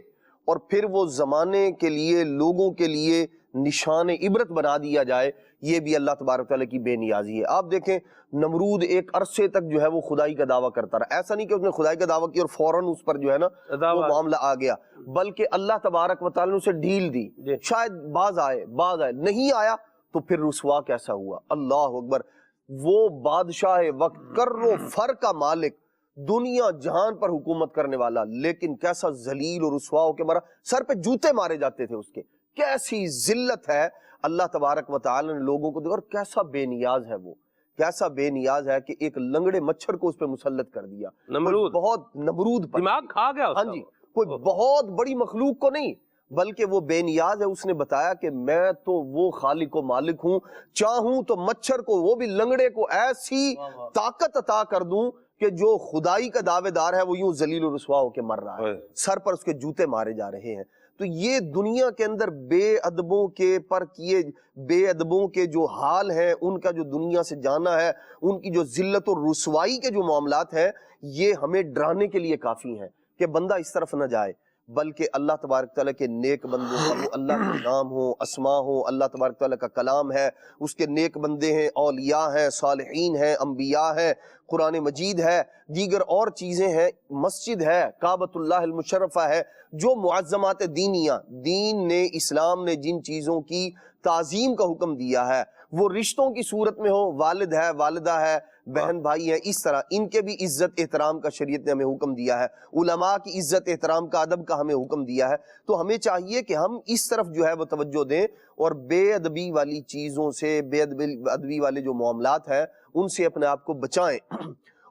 اور پھر وہ زمانے کے لیے، لوگوں کے لیے نشان عبرت بنا دیا جائے۔ یہ بھی اللہ تبارک تعالیٰ کی بے نیازی ہے۔ آپ دیکھیں نمرود ایک عرصے تک جو ہے وہ خدائی کا دعویٰ کرتا رہا، ایسا نہیں کہ اس نے خدائی کا دعویٰ کیا اور فوراً اس پر جو ہے نا وہ معاملہ آ گیا، بلکہ اللہ تبارک و تعالیٰ نے اسے ڈھیل دی، شاید باز آئے، نہیں آیا تو پھر رسوا کیسا ہوا۔ اللہ اکبر، وہ بادشاہ وقت، کر و فر کا مالک، دنیا جہان پر حکومت کرنے والا، لیکن کیسا ذلیل اور رسوا ہو کے مرا، سر پہ جوتے مارے جاتے تھے اس کے، کیسی ذلت ہے۔ اللہ تبارک و تعالی نے لوگوں کو دیکھا، اور کیسا بے نیاز ہے وہ، کیسا بے نیاز ہے کہ ایک لنگڑے مچھر کو اس پہ مسلط کر دیا، نمرود، بہت نمرود دماغ کھا گیا، ہاں جی، کوئی بہت بڑی مخلوق کو نہیں، بلکہ وہ بے نیاز ہے۔ اس نے بتایا کہ میں تو وہ خالق و مالک ہوں، چاہوں تو مچھر کو، وہ بھی لنگڑے کو، ایسی طاقت عطا کر دوں کہ جو خدائی کا دعوے دار ہے وہ یوں ذلیل و رسوا ہو کے مر رہا ہے، سر پر اس کے جوتے مارے جا رہے ہیں۔ تو یہ دنیا کے اندر بے ادبوں کے پر کیے بے ادبوں کے جو حال ہیں، ان کا جو دنیا سے جانا ہے، ان کی جو ذلت اور رسوائی کے جو معاملات ہیں، یہ ہمیں ڈرانے کے لیے کافی ہیں کہ بندہ اس طرف نہ جائے، بلکہ اللہ تبارک تعالیٰ کے نیک بندوں کا، وہ اللہ کے نام ہو، اسماء ہو، اللہ تبارک تعالیٰ کا کلام ہے، اس کے نیک بندے ہیں، اولیاء ہیں، صالحین ہیں، انبیاء ہیں، قرآن مجید ہے، دیگر اور چیزیں ہیں، مسجد ہے، کعبۃ اللہ المشرفہ ہے، جو معظمات دینیاں، دین نے، اسلام نے جن چیزوں کی تعظیم کا حکم دیا ہے، وہ رشتوں کی صورت میں ہو، والد ہے، والدہ ہے، بہن بھائی ہیں، اس طرح ان کے بھی عزت احترام کا شریعت نے ہمیں حکم دیا ہے، علماء کی عزت احترام کا، ادب کا ہمیں حکم دیا ہے، تو ہمیں چاہیے کہ ہم اس طرف جو ہے وہ توجہ دیں اور بے ادبی والی چیزوں سے، بے ادبی والے جو معاملات ہیں ان سے اپنے آپ کو بچائیں۔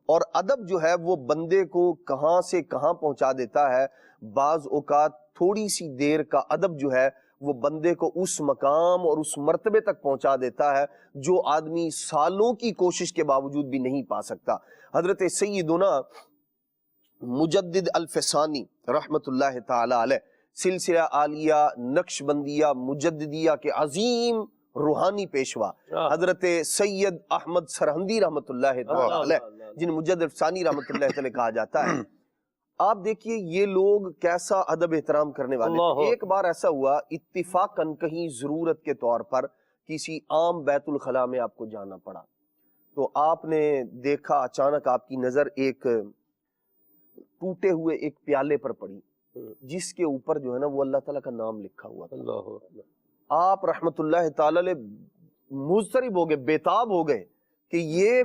اور ادب جو ہے وہ بندے کو کہاں سے کہاں پہنچا دیتا ہے، بعض اوقات تھوڑی سی دیر کا ادب جو ہے وہ بندے کو اس مقام اور اس مرتبے تک پہنچا دیتا ہے جو آدمی سالوں کی کوشش کے باوجود بھی نہیں پا سکتا۔ حضرت سیدنا مجدد الفسانی رحمت اللہ تعالی علیہ، سلسلہ عالیہ نقش بندیہ مجددیہ کے عظیم روحانی پیشوا حضرت سید احمد سرہندی رحمت اللہ تعالی علیہ، جن مجدد الفسانی رحمت اللہ تعالی کہا جاتا ہے، آپ دیکھیے یہ لوگ کیسا ادب احترام کرنے والے۔ ایک بار ایسا ہوا اتفاقاً کہیں ضرورت کے طور پر کسی عام بیت الخلاء میں آپ کو جانا پڑا، تو آپ نے دیکھا اچانک آپ کی نظر ایک ٹوٹے ہوئے ایک پیالے پر پڑی جس کے اوپر جو ہے نا وہ اللہ تعالیٰ کا نام لکھا ہوا تھا۔ آپ رحمت اللہ تعالی علیہ مضطرب ہو گئے، بےتاب ہو گئے کہ یہ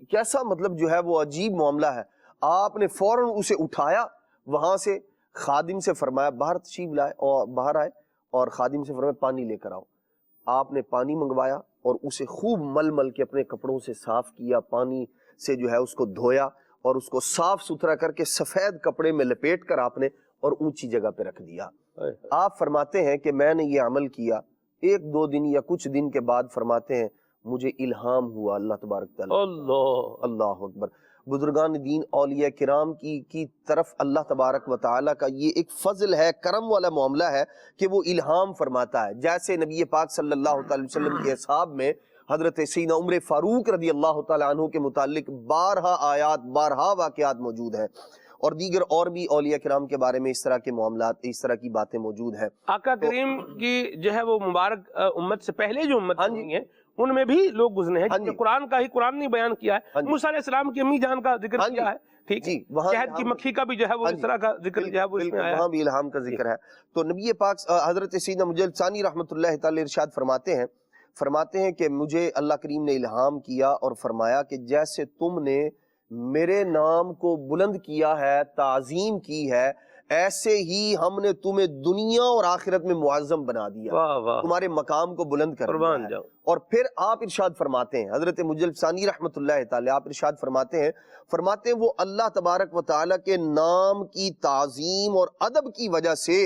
کیسا مطلب جو ہے وہ عجیب معاملہ ہے۔ آپ نے فوراً اسے اٹھایا، وہاں سے خادم سے فرمایا باہر تشریف لائے، اور باہر آئے اور خادم سے فرمایا پانی لے کر آؤ۔ آپ نے پانی منگوایا اور اسے خوب مل مل کے اپنے کپڑوں سے صاف کیا، پانی سے جو ہے اس کو دھویا اور اس کو صاف ستھرا کر کے سفید کپڑے میں لپیٹ کر آپ نے اور اونچی جگہ پہ رکھ دیا۔ آپ فرماتے ہیں کہ میں نے یہ عمل کیا، ایک دو دن یا کچھ دن کے بعد فرماتے ہیں مجھے الہام ہوا اللہ تبارک تعالیٰ، اللہ اکبر، بزرگان دین اولیاء کرام کی طرف اللہ تبارک و تعالیٰ کا یہ ایک فضل ہے، کرم والا معاملہ ہے کہ وہ الہام فرماتا ہے۔ جیسے نبی پاک صلی اللہ تعالی وسلم کے اصحاب میں حضرت سیدنا عمر فاروق رضی اللہ تعالیٰ عنہ کے متعلق بارہا آیات، بارہا واقعات موجود ہیں، اور دیگر اور بھی اولیاء کرام کے بارے میں اس طرح کے معاملات، اس طرح کی باتیں موجود ہیں۔ آقا کریم کی جو ہے وہ مبارک امت سے پہلے جو امت ہوئی ہیں ان میں بھی لوگ گزرے ہیں، جنہیں قرآن کا ہی قرآن نے بیان کیا ہے، موسیٰ علیہ السلام کی امی جان کا ذکر کیا ہے، ٹھیک، شہد کی مکھی کا بھی جو ہے وہ اس طرح کا ذکر جو ہے وہ اس میں آیا ہے، وہاں بھی الہام کا ذکر ہے۔ تو نبی پاک حضرت سیدنا مجدد ثانی رحمت اللہ تعالی ارشاد فرماتے ہیں کہ مجھے اللہ کریم نے الہام کیا اور فرمایا کہ جیسے تم نے میرے نام کو بلند کیا ہے، تعظیم کی ہے، ایسے ہی ہم نے تمہیں دنیا اور آخرت میں معظم بنا دیا، تمہارے مقام کو بلند کر دیا ہے۔ اور پھر آپ ارشاد فرماتے ہیں، حضرت مجدد ثانی رحمت اللہ تعالی آپ ارشاد فرماتے ہیں وہ اللہ تبارک و تعالی کے نام کی تعظیم اور ادب کی وجہ سے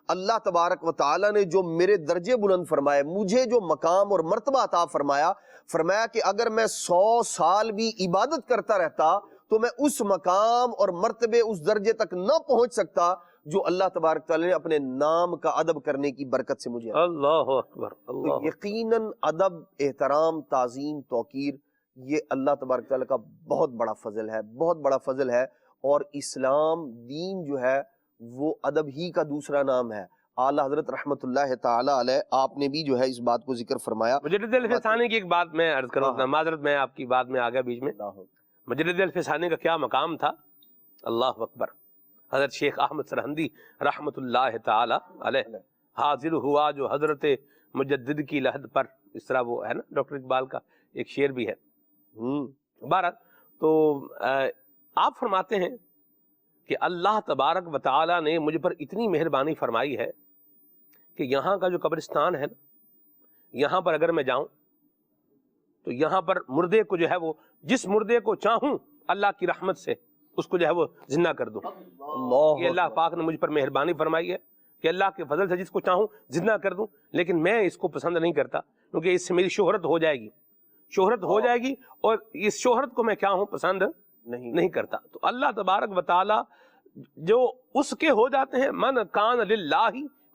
اللہ تبارک و تعالی نے جو میرے درجے بلند فرمائے، مجھے جو مقام اور مرتبہ عطا فرمایا کہ اگر میں 100 سال بھی عبادت کرتا رہتا تو میں اس مقام اور مرتبے، اس درجے تک نہ پہنچ سکتا جو اللہ تبارک تعالی نے اپنے نام کا ادب کرنے کی برکت سے مجھے۔ اللہ اکبر، اللہ یقیناً ادب، احترام، تعظیم، توقیر یہ اللہ تبارک تعالی کا بہت بڑا فضل ہے، بہت بڑا فضل ہے۔ اور اسلام دین جو ہے وہ ادب ہی کا دوسرا نام ہے۔ اعلیٰ حضرت رحمت اللہ تعالی علیہ آپ نے بھی جو ہے اس بات کو ذکر فرمایا۔ مجدد الفسانی کی ایک بات میں عرض کروں، معذرت میں آپ کی بات میں آ گیا بیچ میں۔ مجدد الفسانی کا کیا مقام تھا، اللہ اکبر۔ حضرت شیخ احمد سرہندی رحمت اللہ تعالی علیہ حاضر ہوا جو حضرت مجدد کی لحد پر، اس طرح وہ ہے نا، ڈاکٹر اقبال کا ایک شعر بھی ہے۔ بہرحال تو آپ فرماتے ہیں کہ اللہ تبارک و تعالی نے مجھ پر اتنی مہربانی فرمائی ہے کہ یہاں کا جو قبرستان ہے نا، یہاں پر اگر میں جاؤں تو یہاں پر مردے کو جو ہے وہ، جس مردے کو چاہوں اللہ کی رحمت سے اس کو جو ہے وہ زندہ کر دوں۔ یہ اللہ پاک نے مجھ پر مہربانی فرمائی ہے کہ اللہ کے فضل سے جس کو چاہوں زندہ کر دوں، لیکن میں اس کو پسند نہیں کرتا کیونکہ اس سے میری شہرت ہو جائے گی، اور اس شہرت کو میں کیا ہوں، پسند نہیں کرتا۔ تو اللہ تبارک و تعالی جو اس کے ہو جاتے ہیں، من کان للہ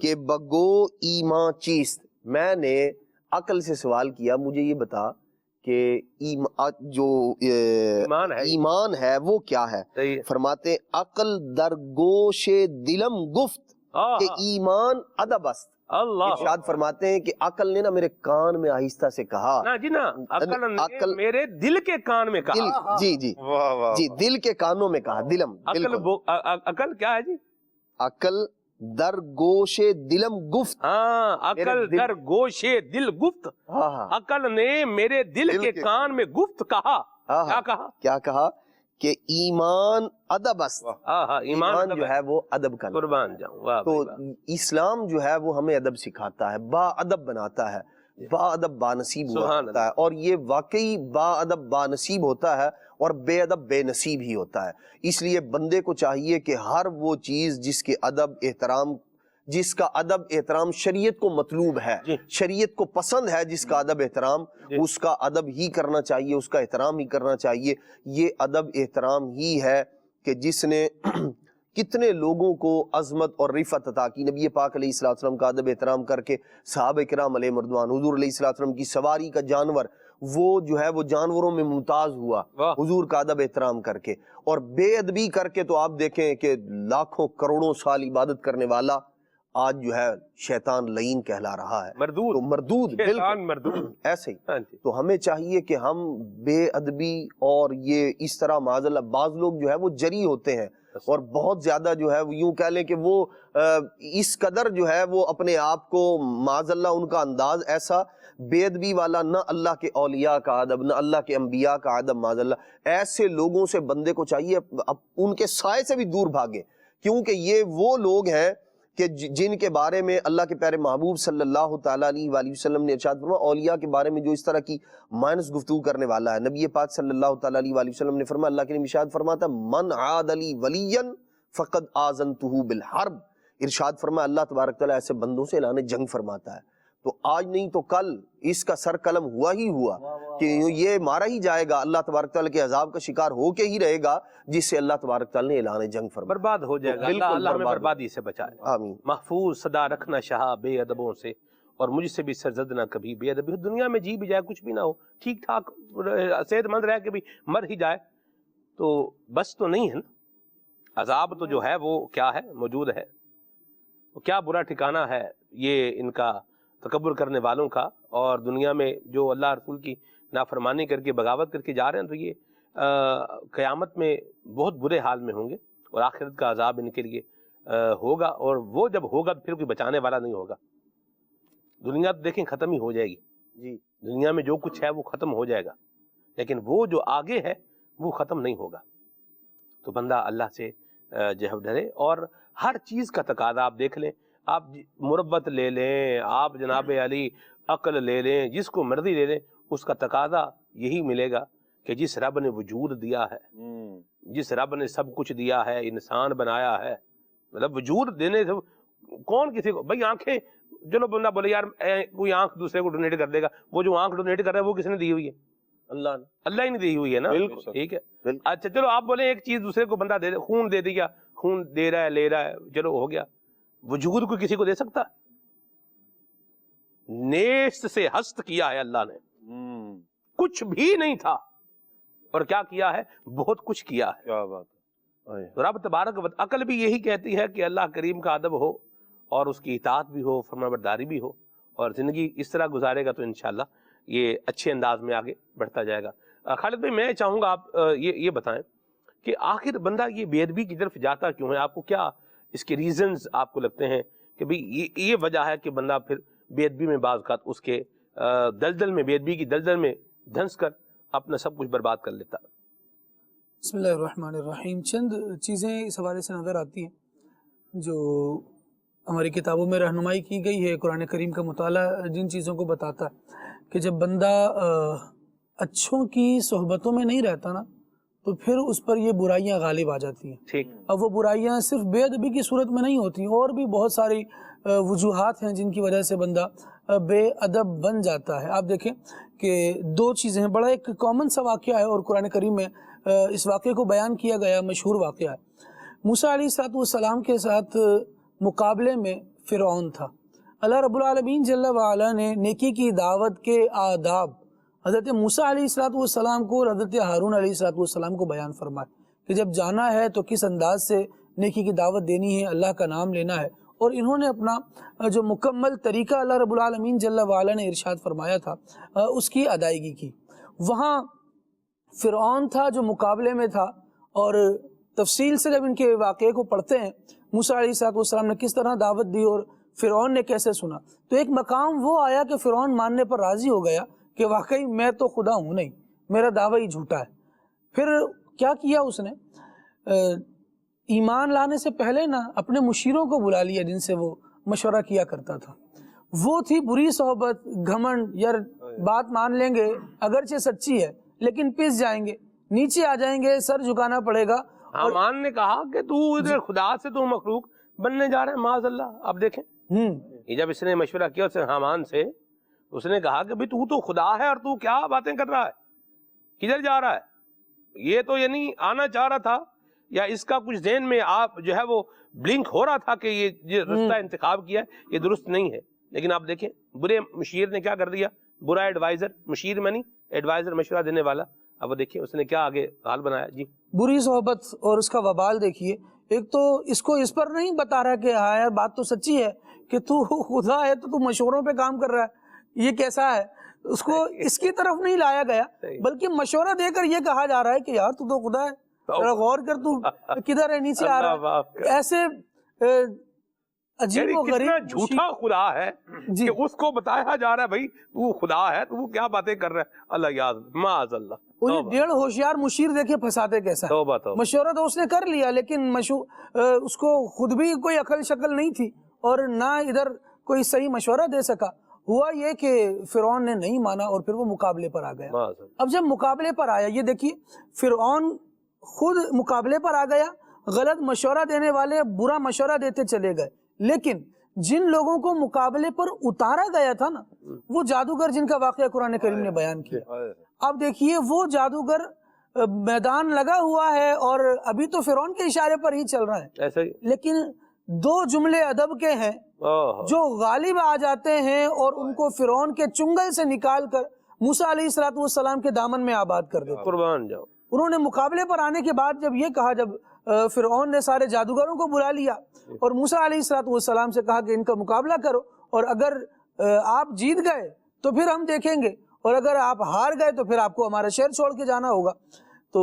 کہ بگو ایمان چیست. میں نے عقل سے سوال کیا مجھے یہ بتا کہ جو ایمان ہے وہ کیا ہے. فرماتے عقل در گوش دلم گفت کہ ایمان ادب است. ارشاد فرماتے ہیں کہ عقل نے نا میرے کان میں آہستہ سے کہا. عقل میرے دل کے کان میں کہا. جی جی جی دل کے کانوں میں کہا. دلم عقل کیا ہے جی؟ عقل در گوش دلم گفت. عقل در گوش دل گفت. عقل نے میرے دل کے کان میں گفت کہا. کیا کہا؟ کیا کہا کہ ایمان ادب است. ایمان جو ہے وہ ادب کا. قربان جاؤں. تو اسلام جو ہے وہ ہمیں ادب سکھاتا ہے، با ادب بناتا ہے، با ادب با نصیب ہوتا ہے. اور یہ واقعی با ادب با نصیب ہوتا ہے اور بے ادب بے نصیب ہی ہوتا ہے. اس لیے بندے کو چاہیے کہ ہر وہ چیز جس کا ادب احترام شریعت کو مطلوب ہے، شریعت کو پسند ہے، جس کا ادب احترام اس کا ادب ہی کرنا چاہیے، اس کا احترام ہی کرنا چاہیے. یہ ادب احترام ہی ہے کہ جس نے کتنے لوگوں کو عظمت اور رفعت عطا کی. نبی پاک علیہ الصلوۃ والسلام کا ادب احترام کر کے صحابہ کرام علیہ رضوان، حضور علیہ الصلوۃ والسلام کی سواری کا جانور وہ جو ہے وہ جانوروں میں ممتاز ہوا حضور کا ادب احترام کر کے. اور بے ادبی کر کے تو آپ دیکھیں کہ لاکھوں کروڑوں سال عبادت کرنے والا آج جو ہے شیطان لعین کہلا رہا ہے، مردود بالکل ایسے ہی. تو ہمیں چاہیے کہ ہم بے ادبی اور یہ اس طرح معاذ اللہ بعض لوگ جو ہے وہ جری ہوتے ہیں اور بہت زیادہ جو ہے یوں کہہ لیں کہ وہ اس قدر جو ہے وہ اپنے آپ کو معاذ اللہ ان کا انداز ایسا بے ادبی والا، نہ اللہ کے اولیاء کا ادب نہ اللہ کے انبیاء کا ادب. معاذ اللہ ایسے لوگوں سے بندے کو چاہیے ان کے سائے سے بھی دور بھاگے، کیونکہ یہ وہ لوگ ہیں کہ جن کے بارے میں اللہ کے پیارے محبوب صلی اللہ تعالیٰ علیہ وآلہ وسلم نے ارشاد فرمایا اولیاء کے بارے میں جو اس طرح کی مائنس گفتگو کرنے والا ہے. نبی پاک صلی اللہ تعالیٰ علیہ وآلہ وسلم نے فرمایا، اللہ کے نبی ارشاد فرماتا من عاد لی ولیا فقد آذنتہ بالحرب. ارشاد فرمایا اللہ تبارک تعالیٰ ایسے بندوں سے اعلان جنگ فرماتا ہے. تو آج نہیں تو کل اس کا سر قلم ہوا ہی ہوا کہ یہ مارا ہی جائے گا، اللہ تبارک تعالیٰ کے عذاب کا شکار ہو کے ہی رہے گا، جس سے اللہ تبارک تعالیٰ نے اعلان جنگ فرمایا. برباد ہو جائے گا. اللہ ہمیں بربادی سے بچائے. آمین. محفوظ صدا رکھنا شاہ بے ادبوں سے، اور مجھ سے بھی سرزد نہ کبھی بے ادبی. دنیا میں جی بھی جائے کچھ بھی نہ ہو، ٹھیک ٹھاک صحت مند رہ کے بھی مر ہی جائے تو بس تو نہیں ہے نا. عذاب تو جو ہے وہ کیا ہے، موجود ہے. کیا برا ٹھکانہ ہے یہ ان کا تکبر کرنے والوں کا. اور دنیا میں جو اللہ رسول کی نافرمانی کر کے بغاوت کر کے جا رہے ہیں تو یہ قیامت میں بہت برے حال میں ہوں گے اور آخرت کا عذاب ان کے لیے ہوگا. اور وہ جب ہوگا پھر کوئی بچانے والا نہیں ہوگا. دنیا تو دیکھیں ختم ہی ہو جائے گی جی، دنیا میں جو کچھ ہے وہ ختم ہو جائے گا، لیکن وہ جو آگے ہے وہ ختم نہیں ہوگا. تو بندہ اللہ سے جو ڈرے. اور ہر چیز کا تقاضا آپ دیکھ لیں، آپ مربت لے لیں، آپ جناب علی عقل لے لیں، جس کو مرضی لے لیں، اس کا تقاضا یہی ملے گا کہ جس رب نے وجود دیا ہے، جس رب نے سب کچھ دیا ہے، انسان بنایا ہے، مطلب وجود دینے سے کون کسی کو بھائی آنکھیں، چلو بندہ بولے یار کوئی آنکھ دوسرے کو ڈونیٹ کر دے گا، وہ جو آنکھ ڈونیٹ کر رہا ہے وہ کس نے دی ہوئی ہے؟ اللہ ہی نے دی ہوئی ہے نا. ٹھیک ہے. اچھا چلو آپ بولیں ایک چیز دوسرے کو بندہ دے دے، خون دے دیا، خون دے رہا ہے لے رہا ہے، چلو ہو گیا. وجود کو کسی کو دے سکتا؟ نیست سے ہست کیا ہے اللہ نے، کچھ بھی نہیں تھا اور کیا کیا ہے؟ بہت کچھ کیا ہے. کیا بات ہے. رب تبارک و عقل بھی یہی کہتی ہے کہ اللہ کریم کا ادب ہو اور اس کی اطاعت بھی ہو، فرمانبرداری بھی ہو، اور زندگی اس طرح گزارے گا تو انشاءاللہ یہ اچھے انداز میں آگے بڑھتا جائے گا. خالد بھائی میں چاہوں گا آپ یہ بتائیں کہ آخر بندہ یہ بے ادبی کی طرف جاتا کیوں ہے؟ آپ کو کیا اس کے ریزنز آپ کو لگتے ہیں کہ بھئی یہ وجہ ہے کہ بندہ پھر بے ادبی میں بعض اوقات اس کے دلدل میں، بے ادبی کی دلدل میں دھنس کر اپنا سب کچھ برباد کر لیتا؟ بسم اللہ الرحمن الرحیم. چند چیزیں اس حوالے سے نظر آتی ہیں جو ہماری کتابوں میں رہنمائی کی گئی ہے. قرآن کریم کا مطالعہ جن چیزوں کو بتاتا ہے کہ جب بندہ اچھوں کی صحبتوں میں نہیں رہتا نا تو پھر اس پر یہ برائیاں غالب آ جاتی ہیں. ٹھیک. اب وہ برائیاں صرف بے ادبی کی صورت میں نہیں ہوتی، اور بھی بہت ساری وجوہات ہیں جن کی وجہ سے بندہ بے ادب بن جاتا ہے. آپ دیکھیں کہ دو چیزیں ہیں. بڑا ایک کامن سا واقعہ ہے اور قرآن کریم میں اس واقعے کو بیان کیا گیا، مشہور واقعہ ہے. موسیٰ علیہ السلام کے ساتھ مقابلے میں فرعون تھا. اللہ رب العالمین جل وعلا نے نیکی کی دعوت کے آداب حضرت موسیٰ علیہ السلام کو اور حضرت ہارون علیہ السلام کو بیان فرمائے کہ جب جانا ہے تو کس انداز سے نیکی کی دعوت دینی ہے, اللہ کا نام لینا ہے. اور انہوں نے اپنا جو مکمل طریقہ اللہ رب العالمین جل وعلا نے ارشاد فرمایا تھا اس کی ادائیگی کی. وہاں فرعون تھا جو مقابلے میں تھا, اور تفصیل سے جب ان کے واقعے کو پڑھتے ہیں موسیٰ علیہ السلام نے کس طرح دعوت دی اور فرعون نے کیسے سنا, تو ایک مقام وہ آیا کہ فرعون ماننے پر راضی ہو گیا کہ واقعی میں تو خدا ہوں نہیں, میرا دعویٰ ہی جھوٹا ہے. پھر کیا کیا اس نے, ایمان لانے سے پہلے نا اپنے مشیروں کو بلا لیا جن سے وہ مشورہ کیا کرتا تھا. وہ تھی بری صحبت, گھمنڈ, یار بات مان لیں گے اگرچہ سچی ہے لیکن پس جائیں گے, نیچے آ جائیں گے, سر جھکانا پڑے گا. حامان نے کہا کہ تو ادھر خدا سے تو مخلوق بننے جا رہے ہیں, معاذ اللہ. آپ دیکھیں جب اس نے مشورہ کیا اس حامان سے, اس نے کہا کہ بھئی تو خدا ہے اور تو کیا باتیں کر رہا ہے, کدھر جا رہا ہے. یہ تو یعنی آنا چاہ رہا تھا یا اس کا کچھ ذہن میں آپ جو ہے وہ بلنک ہو رہا تھا کہ یہ رستہ انتخاب کیا ہے یہ درست نہیں ہے. لیکن آپ دیکھیں برے مشیر نے کیا کر دیا, برا ایڈوائزر, مشیر میں نہیں ایڈوائزر, مشورہ دینے والا. اب وہ دیکھیں اس نے کیا آگے حال بنایا. جی بری صحبت اور اس کا وبال دیکھیے. ایک تو اس کو اس پر نہیں بتا رہا کہ ہاں یار بات تو سچی ہے کہ تو خدا ہے تو مشوروں پہ کام کر رہا ہے, یہ کیسا ہے. اس کو اس کی طرف نہیں لایا گیا بلکہ مشورہ دے کر یہ کہا جا رہا ہے کہ یار تو خدا ہے, ذرا غور کر تو کدھر ہے, نیچے آ رہا ہے. ایسے عجیب و غریب جھوٹا خدا ہے کہ اس کو بتایا جا رہا ہے بھائی تو خدا ہے, تو کیا باتیں کر رہا ہے. اللہ یاد معاذ اللہ. انہیں ڈیڑھ ہوشیار مشیر دیکھے پھنساتے کیسا. مشورہ تو اس نے کر لیا لیکن اس کو خود بھی کوئی عقل شکل نہیں تھی اور نہ ادھر کوئی صحیح مشورہ دے سکا. ہوا یہ کہ فرعون نے نہیں مانا اور پھر وہ مقابلے پر آ گیا. اب جب مقابلے پر آیا, یہ دیکھیے فرعون خود مقابلے پر آ گیا, غلط مشورہ دینے والے برا مشورہ دیتے چلے گئے, لیکن جن لوگوں کو مقابلے پر اتارا گیا تھا نا وہ جادوگر جن کا واقعہ قرآن کریم نے بیان کیا. اب دیکھیے وہ جادوگر میدان لگا ہوا ہے اور ابھی تو فرعون کے اشارے پر ہی چل رہا ہے, لیکن دو جملے ادب کے ہیں جو غالب آ جاتے ہیں اور ان کو فرعون کے چنگل سے نکال کر موسیٰ علیہ السلام کے دامن میں آباد کر دیتے. قربان جاؤ. انہوں نے مقابلے پر آنے کے بعد جب یہ کہا, جب فرعون نے سارے جادوگروں کو بلا لیا اور موسیٰ علیہ السلام سے کہا کہ ان کا مقابلہ کرو, اور اگر آپ جیت گئے تو پھر ہم دیکھیں گے, اور اگر آپ ہار گئے تو پھر آپ کو ہمارا شہر چھوڑ کے جانا ہوگا. تو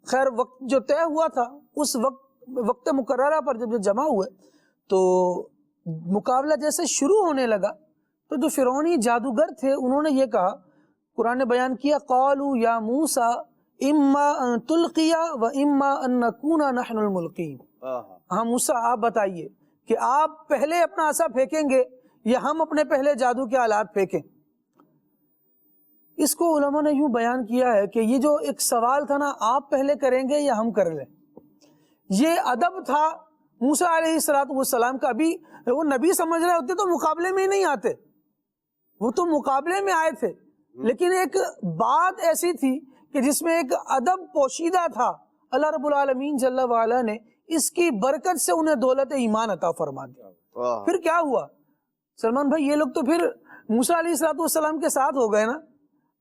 خیر وقت جو طے ہوا تھا اس وقت مقررہ پر جب جمع ہوئے تو مقابلہ جیسے شروع ہونے لگا تو جو فرعونی جادوگر تھے انہوں نے یہ کہا, قرآن نے بیان کیا, قالوا یا موسیٰ اما ان تلقی و اما ان نکون نحن الملقین. ہاں موسیٰ آپ بتائیے کہ آپ پہلے اپنا عصا پھینکیں گے یا ہم اپنے پہلے جادو کے آلات پھینکیں. اس کو علماء نے یوں بیان کیا ہے کہ یہ جو ایک سوال تھا نا, آپ پہلے کریں گے یا ہم کر لیں, یہ ادب تھا موسیٰ علیہ السلام کا. ابھی وہ نبی سمجھ رہے ہوتے تو مقابلے میں ہی نہیں آتے, وہ تو مقابلے میں آئے تھے, لیکن ایک بات ایسی تھی کہ جس میں ایک ادب پوشیدہ تھا. اللہ رب العالمین جل وعلا نے اس کی برکت سے انہیں دولت ایمان عطا فرما دیا. پھر کیا ہوا سلمان بھائی, یہ لوگ تو پھر موسیٰ علیہ السلام کے ساتھ ہو گئے نا.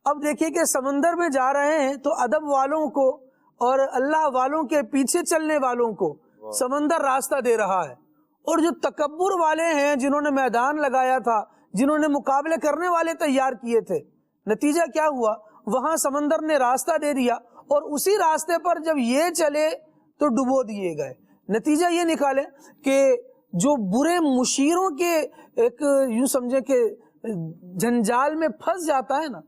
اب دیکھیے کہ سمندر میں جا رہے ہیں تو ادب والوں کو اور اللہ والوں کے پیچھے چلنے والوں کو سمندر راستہ دے رہا ہے, اور جو تکبر والے ہیں جنہوں نے میدان لگایا تھا, جنہوں نے مقابلے کرنے والے تیار کیے تھے, نتیجہ کیا ہوا, وہاں سمندر نے راستہ دے دیا اور اسی راستے پر جب یہ چلے تو ڈبو دیے گئے. نتیجہ یہ نکالے کہ جو برے مشیروں کے ایک یوں سمجھے کہ جنجال میں پھنس جاتا ہے نا,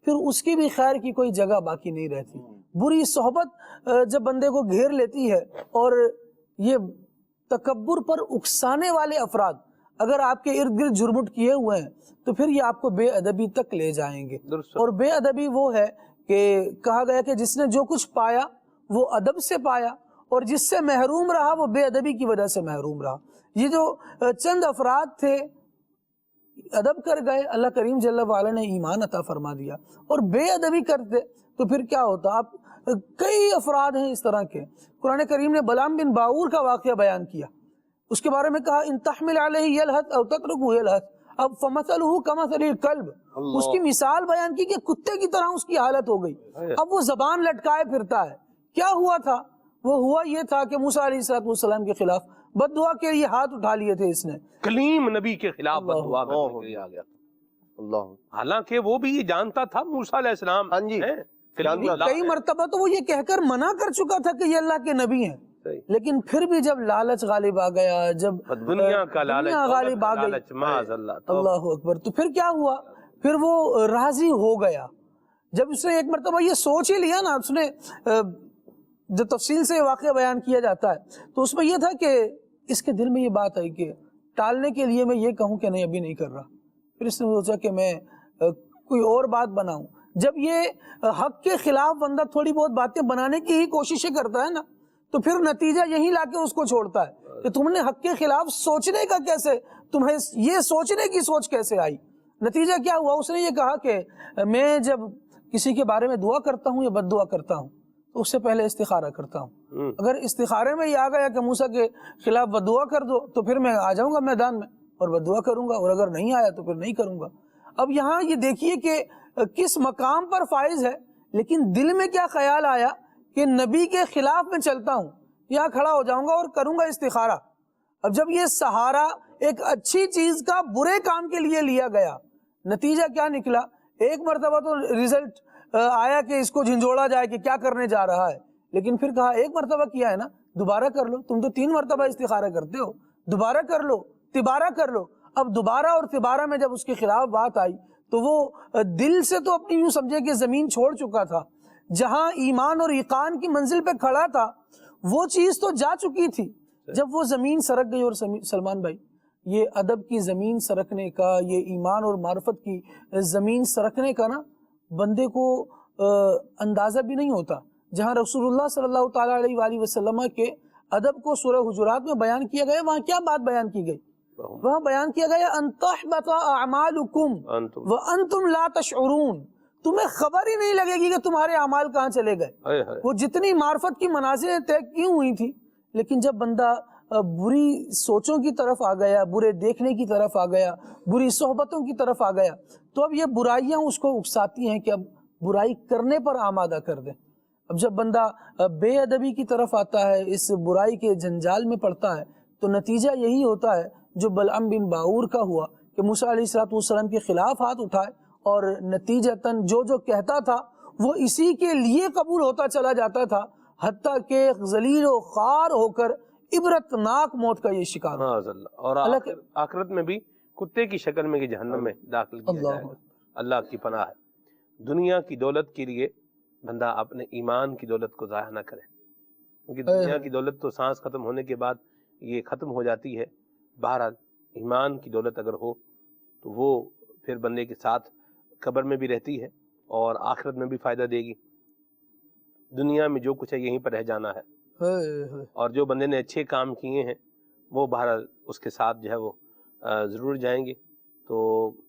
پھر اس کی بھی خیر کی کوئی جگہ باقی نہیں رہتی. بری صحبت جب بندے کو گھیر لیتی ہے اور یہ تکبر پر اکسانے والے افراد اگر آپ کے ارد گرد جھرمٹ کیے ہوئے ہیں تو پھر یہ آپ کو بے ادبی تک لے جائیں گے. اور بے ادبی وہ ہے کہ کہا گیا کہ جس نے جو کچھ پایا وہ ادب سے پایا, اور جس سے محروم رہا وہ بے ادبی کی وجہ سے محروم رہا. یہ جو چند افراد تھے ادب کر گئے, اللہ کریم جل وعلا نے ایمان عطا فرما دیا, اور بے ادبی کرتے تو پھر کیا ہوتا. آپ کئی افراد ہیں اس طرح کے. قرآن کریم نے بلعام بن باعور کا واقعہ بیان کیا اس کے بارے میں کہا ان تحمل علیہ یلہث او تترکہ یلہث، اب فمثلہ کمثل الکلب، اس کی مثال بیان کی کہ کتے کی طرح اس کی حالت ہو گئی، اب وہ زبان لٹکائے پھرتا ہے۔ کیا ہوا تھا؟ وہ ہوا یہ تھا کہ موسیٰ علیہ السلام کے خلاف بد دعا کے لیے ہاتھ اٹھا لیے تھے اس نے، کلیم نبی کے خلاف بد دعا کرنے کے لیے آ گیا، اللہ، حالانکہ وہ بھی یہ جانتا تھا موسیٰ علیہ السلام ہاں جی، ہیں، کلیم اللہ کئی ہیں۔ مرتبہ تو وہ یہ کہہ کر منع کر چکا تھا کہ یہ اللہ کے نبی ہیں، صحیح۔ لیکن پھر بھی جب لالچ غالب آ گیا، جب دنیا کا لالچ، دنیا غالب آ گئی، لالچ، معاذ اللہ، اللہ اکبر، تو پھر کیا ہوا؟ پھر وہ راضی ہو گیا۔ جب اس نے ایک مرتبہ یہ سوچ ہی لیا نا، اس نے جو تفصیل سے واقعہ بیان کیا جاتا ہے تو اس میں یہ تھا کہ اس کے دل میں یہ بات آئی کہ ٹالنے کے لیے میں یہ کہوں کہ نہیں ابھی نہیں کر رہا، پھر اس نے سوچا کہ میں کوئی اور بات بناؤں۔ جب یہ حق کے خلاف بندہ تھوڑی بہت باتیں بنانے کی ہی کوششیں کرتا ہے نا، تو پھر نتیجہ یہی لا کے اس کو چھوڑتا ہے کہ تم نے حق کے خلاف سوچنے کا کیسے، تمہیں یہ سوچنے کی سوچ کیسے آئی؟ نتیجہ کیا ہوا؟ اس نے یہ کہا کہ میں جب کسی کے بارے میں دعا کرتا ہوں یا بد دعا کرتا ہوں تو اس سے پہلے استخارہ کرتا ہوں، اگر استخارے میں یہ آ گیا کہ موسیٰ کے خلاف بد دعا کر دو تو پھر میں آ جاؤں گا میدان میں اور بد دعا کروں گا، اور اگر نہیں آیا تو پھر نہیں کروں گا۔ اب یہاں یہ دیکھیے کہ کس مقام پر فائز ہے، لیکن دل میں کیا خیال آیا کہ نبی کے خلاف میں چلتا ہوں، یہاں کھڑا ہو جاؤں گا اور کروں گا استخارہ۔ اب جب یہ سہارا ایک اچھی چیز کا برے کام کے لیے لیا گیا، نتیجہ کیا نکلا؟ ایک مرتبہ تو رزلٹ آیا کہ اس کو جھنجھوڑا جائے کہ کیا کرنے جا رہا ہے، لیکن پھر کہا ایک مرتبہ کیا ہے نا، دوبارہ کر لو، تم تو 3 مرتبہ استخارہ کرتے ہو، دوبارہ کر لو، تبارہ کر لو۔ اب دوبارہ اور تبارہ میں جب اس کے خلاف بات آئی تو وہ دل سے تو اپنی یوں سمجھے کہ زمین چھوڑ چکا تھا، جہاں ایمان اور ایقان کی منزل پہ کھڑا تھا وہ چیز تو جا چکی تھی۔ جب وہ زمین سرک گئی، اور سلمان بھائی یہ ادب کی زمین سرکنے کا، یہ ایمان اور معرفت کی زمین سرکنے کا نا بندے کو اندازہ بھی نہیں ہوتا۔ جہاں رسول اللہ صلی اللہ تعالیٰ علیہ وآلہ وسلم کے ادب کو سورہ حجرات میں بیان کیا گیا، وہاں کیا بات بیان کی گئی؟ وہاں بیان کیا گیا ان تحبط اعمالکم وانتم لا تشعرون، تمہیں خبر ہی نہیں لگے گی کہ تمہارے اعمال کہاں چلے گئے۔ وہ جتنی معرفت کی منازلیں طے کی ہوئی تھی، لیکن جب بندہ بری سوچوں کی طرف آ گیا، برے دیکھنے کی طرف آ گیا، بری صحبتوں کی طرف آ گیا، تو اب یہ برائیاں اس کو اکساتی ہیں کہ اب برائی کرنے پر آمادہ کر دیں۔ اب جب بندہ بے ادبی کی طرف آتا ہے، اس برائی کے جنجال میں پڑتا ہے، تو نتیجہ یہی ہوتا ہے جو بلعم بن باور کا ہوا کہ موسیٰ علیہ السلام کے خلاف ہاتھ اٹھائے، اور نتیجتاً جو کہتا تھا وہ اسی کے لیے قبول ہوتا چلا جاتا تھا، حتیٰ کہ ذلیل و خوار ہو کر عبرتناک موت کا یہ شکار ہوا۔ اور آخرت میں بھی کتے کی شکل میں جہنم میں داخل کیا جائے گا۔ اللہ کی پناہ ہے۔ دنیا کی دولت کے لیے بندہ اپنے ایمان کی دولت کو ضائع نہ کرے، کیونکہ دنیا کی دولت تو سانس ختم ہونے کے بعد یہ ختم ہو جاتی ہے۔ بہرحال ایمان کی دولت اگر ہو تو وہ پھر بندے کے ساتھ قبر میں بھی رہتی ہے اور آخرت میں بھی فائدہ دے گی۔ دنیا میں جو کچھ ہے یہیں پر رہ جانا ہے، اور جو بندے نے اچھے کام کیے ہیں وہ بہرحال اس کے ساتھ جو ہے وہ ضرور جائیں گے۔ تو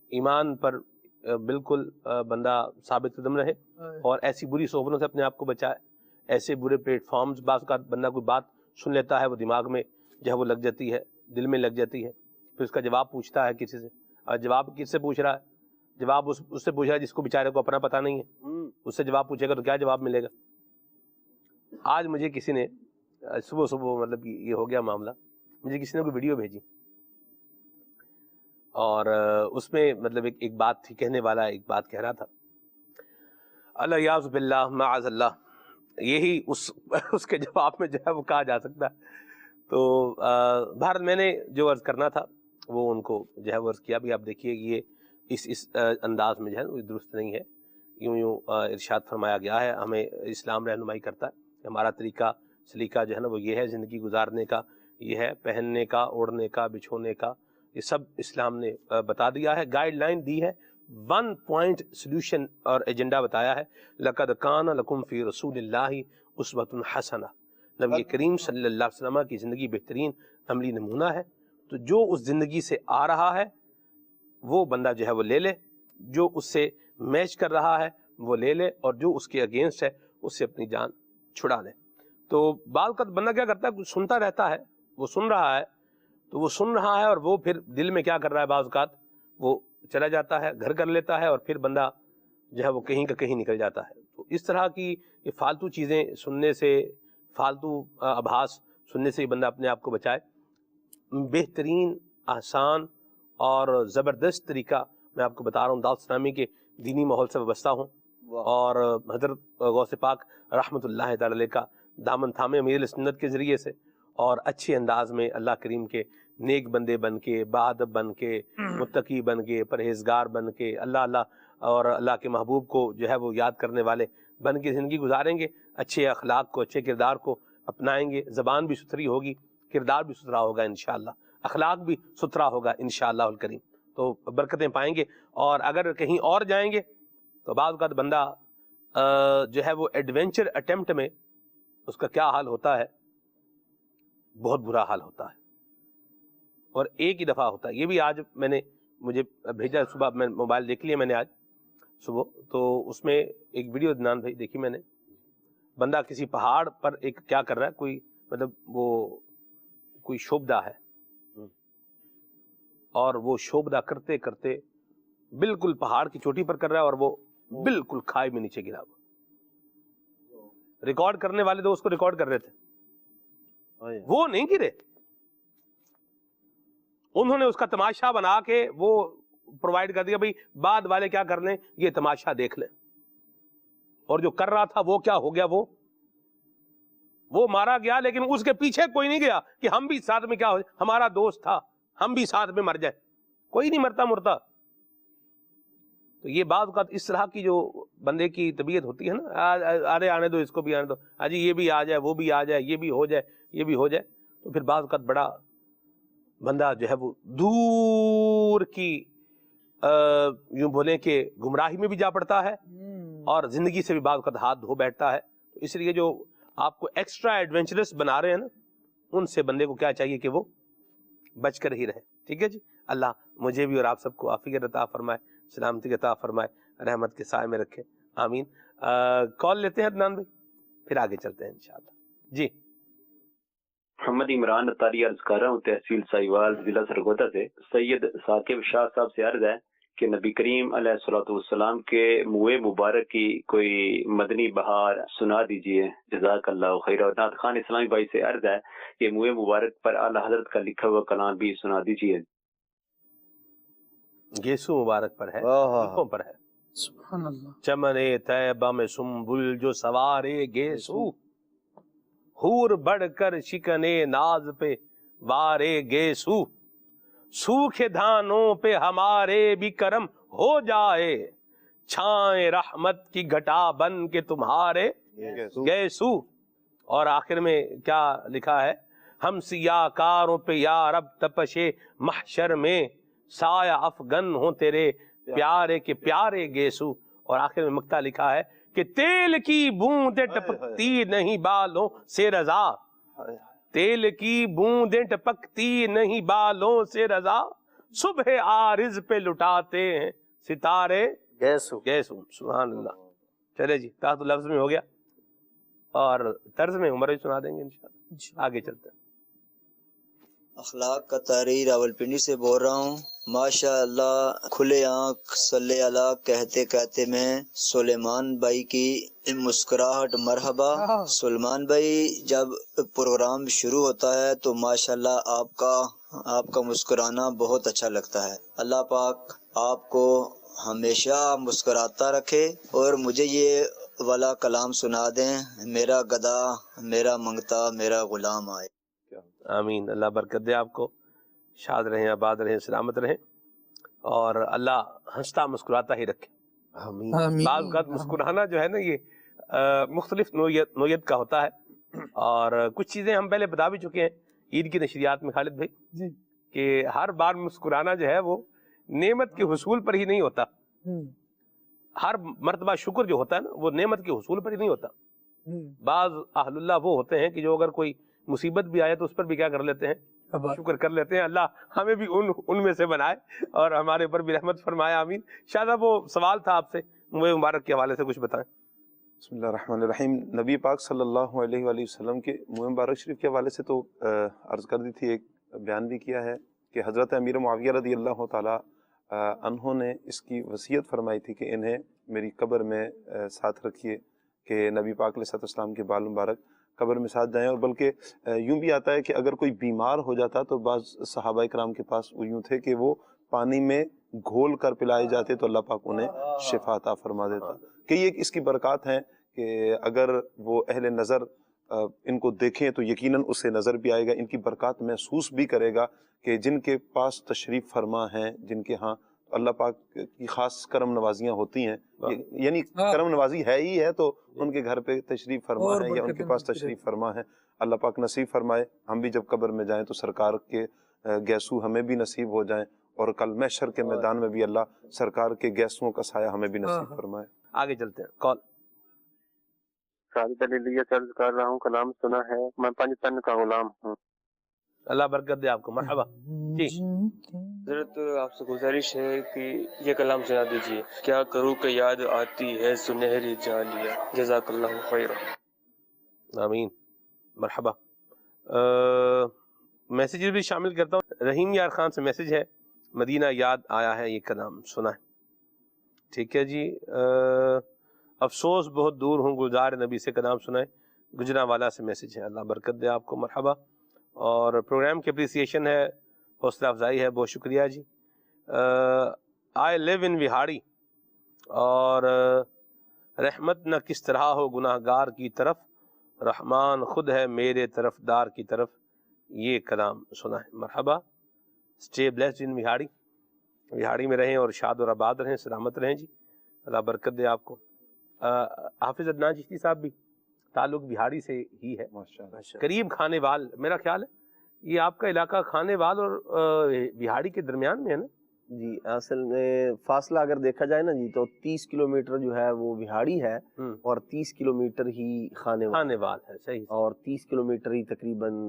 ایمان پر بالکل بندہ ثابت قدم رہے، اور ایسی بری صحبتوں سے اپنے آپ کو بچائے۔ ایسے برے پلیٹ فارمز، بعض اوقات بندہ کوئی بات سن لیتا ہے، وہ دماغ میں جو ہے وہ لگ جاتی ہے، دل میں لگ جاتی ہے، پھر اس کا جواب پوچھتا ہے کسی سے، اور جواب کس سے پوچھ رہا ہے؟ جواب اس سے پوچھ رہا ہے جس کو بیچارے کو اپنا پتہ نہیں ہے۔ اس سے جواب پوچھے گا تو کیا جواب ملے گا؟ آج مجھے کسی نے صبح مطلب یہ ہو گیا معاملہ، مجھے کسی نے کوئی ویڈیو بھیجی، اور اس میں مطلب ایک بات تھی، کہنے والا ایک بات کہہ رہا تھا، الیاذ باللہ معاذ اللہ، یہی اس کے جواب میں جو ہے وہ کہا جا سکتا ہے۔ تو بھارت میں نے جو عرض کرنا تھا وہ ان کو جو ہے وہ عرض کیا۔ بھی آپ دیکھیے یہ اس انداز میں جو ہے وہ درست نہیں ہے۔ یوں ارشاد فرمایا گیا ہے، ہمیں اسلام رہنمائی کرتا ہے کہ ہمارا طریقہ سلیقہ جو ہے نا وہ یہ ہے، زندگی گزارنے کا یہ ہے، پہننے کا، اوڑھنے کا، بچھونے کا، یہ سب اسلام نے بتا دیا ہے، گائیڈ لائن دی ہے، 1 پوائنٹ سلوشن اور ایجنڈا بتایا ہے۔ لَقَدْ كَانَ لَكُمْ فِي رَسُولِ اللَّهِ أُسْوَةٌ حَسَنَةٌ، نبی کریم صلی اللہ علیہ وسلم کی زندگی بہترین عملی نمونہ ہے۔ تو جو اس زندگی سے آ رہا ہے وہ بندہ جو ہے وہ لے لے، جو اس سے میچ کر رہا ہے وہ لے لے، اور جو اس کے اگینسٹ ہے اس سے اپنی جان چھڑا لے۔ تو بعض اوقات بندہ کیا کرتا ہے، کچھ سنتا رہتا ہے، وہ سن رہا ہے تو وہ سن رہا ہے اور وہ پھر دل میں کیا کر رہا ہے، بعض اوقات وہ چلا جاتا ہے، گھر کر لیتا ہے، اور پھر بندہ جو ہے وہ کہیں کا کہیں نکل جاتا ہے۔ تو اس طرح کی یہ فالتو چیزیں سننے سے، فالتو آبھاس سننے سے ہی بندہ اپنے آپ کو بچائے۔ بہترین، آسان اور زبردست طریقہ میں آپ کو بتا رہا ہوں، دعوت اسلامی کے دینی ماحول سے وابستہ ہوں، اور حضرت غوث پاک رحمۃ اللہ تعالی علیہ کا دامن تھامے امیر اہل سنت کے ذریعے سے، اور اچھے انداز میں اللہ کریم کے نیک بندے بن کے، باادب بن کے، متقی بن کے، پرہیزگار بن کے، اللہ اور اللہ کے محبوب کو جو ہے وہ یاد کرنے والے بن کے زندگی گزاریں گے، اچھے اخلاق کو، اچھے کردار کو اپنائیں گے، زبان بھی ستھری ہوگی، کردار بھی ستھرا ہوگا انشاءاللہ، اخلاق بھی ستھرا ہوگا انشاءاللہ الکریم، تو برکتیں پائیں گے۔ اور اگر کہیں اور جائیں گے تو بعض اوقات بندہ جو ہے وہ ایڈونچر اٹیمپٹ میں اس کا کیا حال ہوتا ہے، بہت برا حال ہوتا ہے، اور ایک ہی دفعہ ہوتا ہے۔ یہ بھی آج میں نے مجھے بھیجا صبح، میں موبائل دیکھ لیا میں نے آج صبح، تو اس میں ایک ویڈیو عدنان بھائی دیکھی میں نے، بندہ کسی پہاڑ پر ایک کیا کر رہا ہے، کوئی مطلب وہ کوئی شوبدہ ہے، اور وہ شوبدہ کرتے کرتے بالکل پہاڑ کی چوٹی پر کر رہا ہے، اور وہ بالکل کھائی میں نیچے گرا ہوا۔ ریکارڈ کرنے والے تو اس کو ریکارڈ کر رہے تھے، وہ نہیں گرے، انہوں نے اس کا تماشا بنا کے وہ پرووائڈ کر دیا، بھئی بعد والے کیا کر لیں، یہ تماشا دیکھ لیں۔ اور جو کر رہا تھا وہ کیا ہو گیا، وہ مارا گیا، لیکن اس کے پیچھے کوئی نہیں گیا کہ ہم بھی ساتھ میں کیا ہو، ہمارا دوست تھا، ہم بھی ساتھ میں مر جائیں۔ کوئی نہیں مرتا مرتا۔ تو یہ بعض اوقات اس طرح کی جو بندے کی طبیعت ہوتی ہے نا، ارے آنے دو اس کو بھی آنے دو، جی یہ بھی آ جائے، وہ بھی آ جائے، یہ بھی ہو جائے، یہ بھی ہو جائے، تو پھر بعض اوقات بڑا بندہ جو ہے وہ دور کی یوں بولیں کہ گمراہی میں بھی جا پڑتا ہے، اور زندگی سے بھی بعض اوقات ہاتھ دھو بیٹھتا ہے۔ تو اس لیے جو آپ کو ایکسٹرا ایڈونچرس بنا رہے ہیں نا، ان سے بندے کو کیا چاہیے کہ وہ بچ کر ہی رہے۔ ٹھیک ہے جی، اللہ مجھے بھی اور آپ سب کو عافیت عطا فرمائے، سلامتی عطا فرمائے، رحمت کے سائے میں رکھے، آمین۔ کال لیتے ہیں عدنان بھائی، پھر آگے چلتے ہیں انشاءاللہ۔ جی محمد عمران اتاری عرض کر رہا ہوں، تحصیل سائیوال، ضلع سرگودا سے۔ سید ثاقب شاہ صاحب سے عرض ہے کہ نبی کریم علیہ الصلوۃ والسلام کے منہ مبارک کی کوئی مدنی بہار سنا دیجئے، جزاک اللہ خیر۔ اور نعت خان اسلامی بھائی سے عرض ہے کہ منہ مبارک پر اعلیٰ حضرت کا لکھا ہوا کلام بھی سنا دیجئے۔ گیسو مبارک پر ہے، لکھوں پر ہے۔ سبحان اللہ۔ چمن طیبہ میں سنبل جو سوارے گیسو، حور بڑھ کر شکنے ناز پہ وارے گیسو، سوکھے دھانوں پہ ہمارے بھی کرم ہو جائے، چھائیں رحمت کی گھٹا بن کے تمہارے گیسو۔ اور آخر میں کیا لکھا ہے، ہم سیاہ کاروں پہ یا رب تپش محشر میں سایہ افغن ہوں تیرے پیارے کے پیارے گیسو۔ اور آخر میں مکتا لکھا ہے کہ تیل کی بوندیں ٹپکتی نہیں بالوں سے رضا، تیل کی بوندیں ٹپکتی نہیں بالوں سے رضا، صبح عارض پہ لٹاتے ہیں ستارے گیسو گیسو۔ سبحان اللہ۔ چلے جی، تحت لفظ میں ہو گیا، اور طرز میں عمر بھی سنا دیں گے انشاءاللہ۔ آگے چلتے ہیں۔ اخلاق کا تحریر راولپنڈی سے بول رہا ہوں۔ ماشاء اللہ، کھلے آنکھ صلی اللہ کہتے کہتے میں سلیمان بھائی کی مسکراہٹ مرحبا۔ سلیمان بھائی، جب پروگرام شروع ہوتا ہے تو ماشاء اللہ آپ کا مسکرانا بہت اچھا لگتا ہے۔ اللہ پاک آپ کو ہمیشہ مسکراتا رکھے، اور مجھے یہ والا کلام سنا دیں، میرا گدا میرا منگتا میرا غلام آئے۔ آمین۔ اللہ برکت دے آپ کو، شاد رہیں، آباد رہیں، سلامت رہیں، اور اللہ ہنستا مسکراتا ہی رکھے۔ آمین۔ بعض اوقات مسکرانا جو ہے نا، یہ مختلف نوعیت کا ہوتا ہے، اور کچھ چیزیں ہم پہلے بتا بھی چکے ہیں عید کی نشریات میں خالد بھائی، جی، کہ ہر بار مسکرانا جو ہے وہ نعمت کے حصول پر ہی نہیں ہوتا، ہر مرتبہ شکر جو ہوتا ہے نا وہ نعمت کے حصول پر ہی نہیں ہوتا۔ بعض اہل اللہ وہ ہوتے ہیں کہ جو اگر کوئی مصیبت بھی آئے تو اس پر بھی کیا کر لیتے ہیں، شکر کر لیتے ہیں۔ اللہ ہمیں بھی ان میں سے بنائے اور ہمارے اوپر بھی رحمت فرمائے، آمین۔ شاید وہ سوال تھا آپ سے، منہ مبارک کے حوالے سے کچھ بتائیں۔ بسم اللہ الرحمن الرحیم۔ نبی پاک صلی اللہ علیہ وآلہ وسلم کے منہ مبارک شریف کے حوالے سے تو عرض کر دی تھی ایک بیان بھی کیا ہے کہ حضرت امیر معاویہ رضی اللہ تعالیٰ عنہ نے اس کی وصیت فرمائی تھی کہ انہیں میری قبر میں ساتھ رکھیے، کہ نبی پاک علیہ السلام کے بال مبارک قبر میں ساتھ جائیں. اور بلکہ یوں بھی آتا ہے کہ اگر کوئی بیمار ہو جاتا تو بعض صحابہ کرام کے پاس وہ یوں تھے کہ وہ پانی میں گھول کر پلائے جاتے تو اللہ پاک انہیں شفا عطا فرما دیتا. کہ یہ اس کی برکات ہیں کہ اگر وہ اہل نظر ان کو دیکھیں تو یقیناً اس سے نظر بھی آئے گا، ان کی برکات محسوس بھی کرے گا کہ جن کے پاس تشریف فرما ہیں، جن کے ہاں اللہ پاک کی خاص کرم نوازیاں ہوتی ہیں، یعنی کرم نوازی ہے ہی ہے تو ان کے گھر پہ تشریف فرما ہے یا ان کے پاس تشریف فرما ہے. اللہ پاک نصیب فرمائے ہم بھی جب قبر میں جائیں تو سرکار کے گیسو ہمیں بھی نصیب ہو جائیں، اور کل محشر کے میدان میں بھی اللہ سرکار کے گیسوں کا سایہ ہمیں بھی نصیب فرمائے. آگے چلتے ہیں. کال ساجد علی عرض کر رہا ہوں، کلام سنا ہے، میں پاکستان کا غلام ہوں. اللہ برکت دے آپ کو. مرحبا جی. حضرت آپ سے گزارش ہے کہ یہ کلام سنا دیجیے، کیا کروں کہ یاد آتی ہے سنہری جالیا. جزاک اللہ خیر. آمین. مرحبا. میسیجز بھی شامل کرتا ہوں. رحیم یار خان سے میسیج ہے، مدینہ یاد آیا ہے، یہ کلام سنا ہے. ٹھیک ہے جی. افسوس بہت دور ہوں، گلزار نبی سے کلام سنائے. گجرانوالا سے میسیج ہے. اللہ برکت دے آپ کو. مرحبا. اور پروگرام کی اپریسیشن ہے، حوصلہ افزائی ہے، بہت شکریہ جی. آئی لیو ان وہاڑی، اور رحمت نہ کس طرح ہو گناہ گار کی طرف، رحمان خود ہے میرے طرف دار کی طرف. یہ کلام سنا ہے. مرحبا. اسٹے بلیسڈ ان وہاڑی. وہاڑی میں رہیں اور شاد اور آباد رہیں، سلامت رہیں جی. اللہ برکت دے آپ کو. حافظ عدنان چشتی صاحب بھی تعلق بہاڑی سے ہی ہے، قریب کھانے وال. میرا خیال ہے یہ آپ کا علاقہ کھانے وال اور بہاڑی کے درمیان میں ہے نا؟ جی اصل میں فاصلہ اگر دیکھا جائے نا جی تو 30 کلومیٹر جو ہے وہ بہاڑی ہے، اور 30 کلومیٹر ہی کھانے وال ہے. صحیح. اور 30 کلومیٹر ہی تقریباً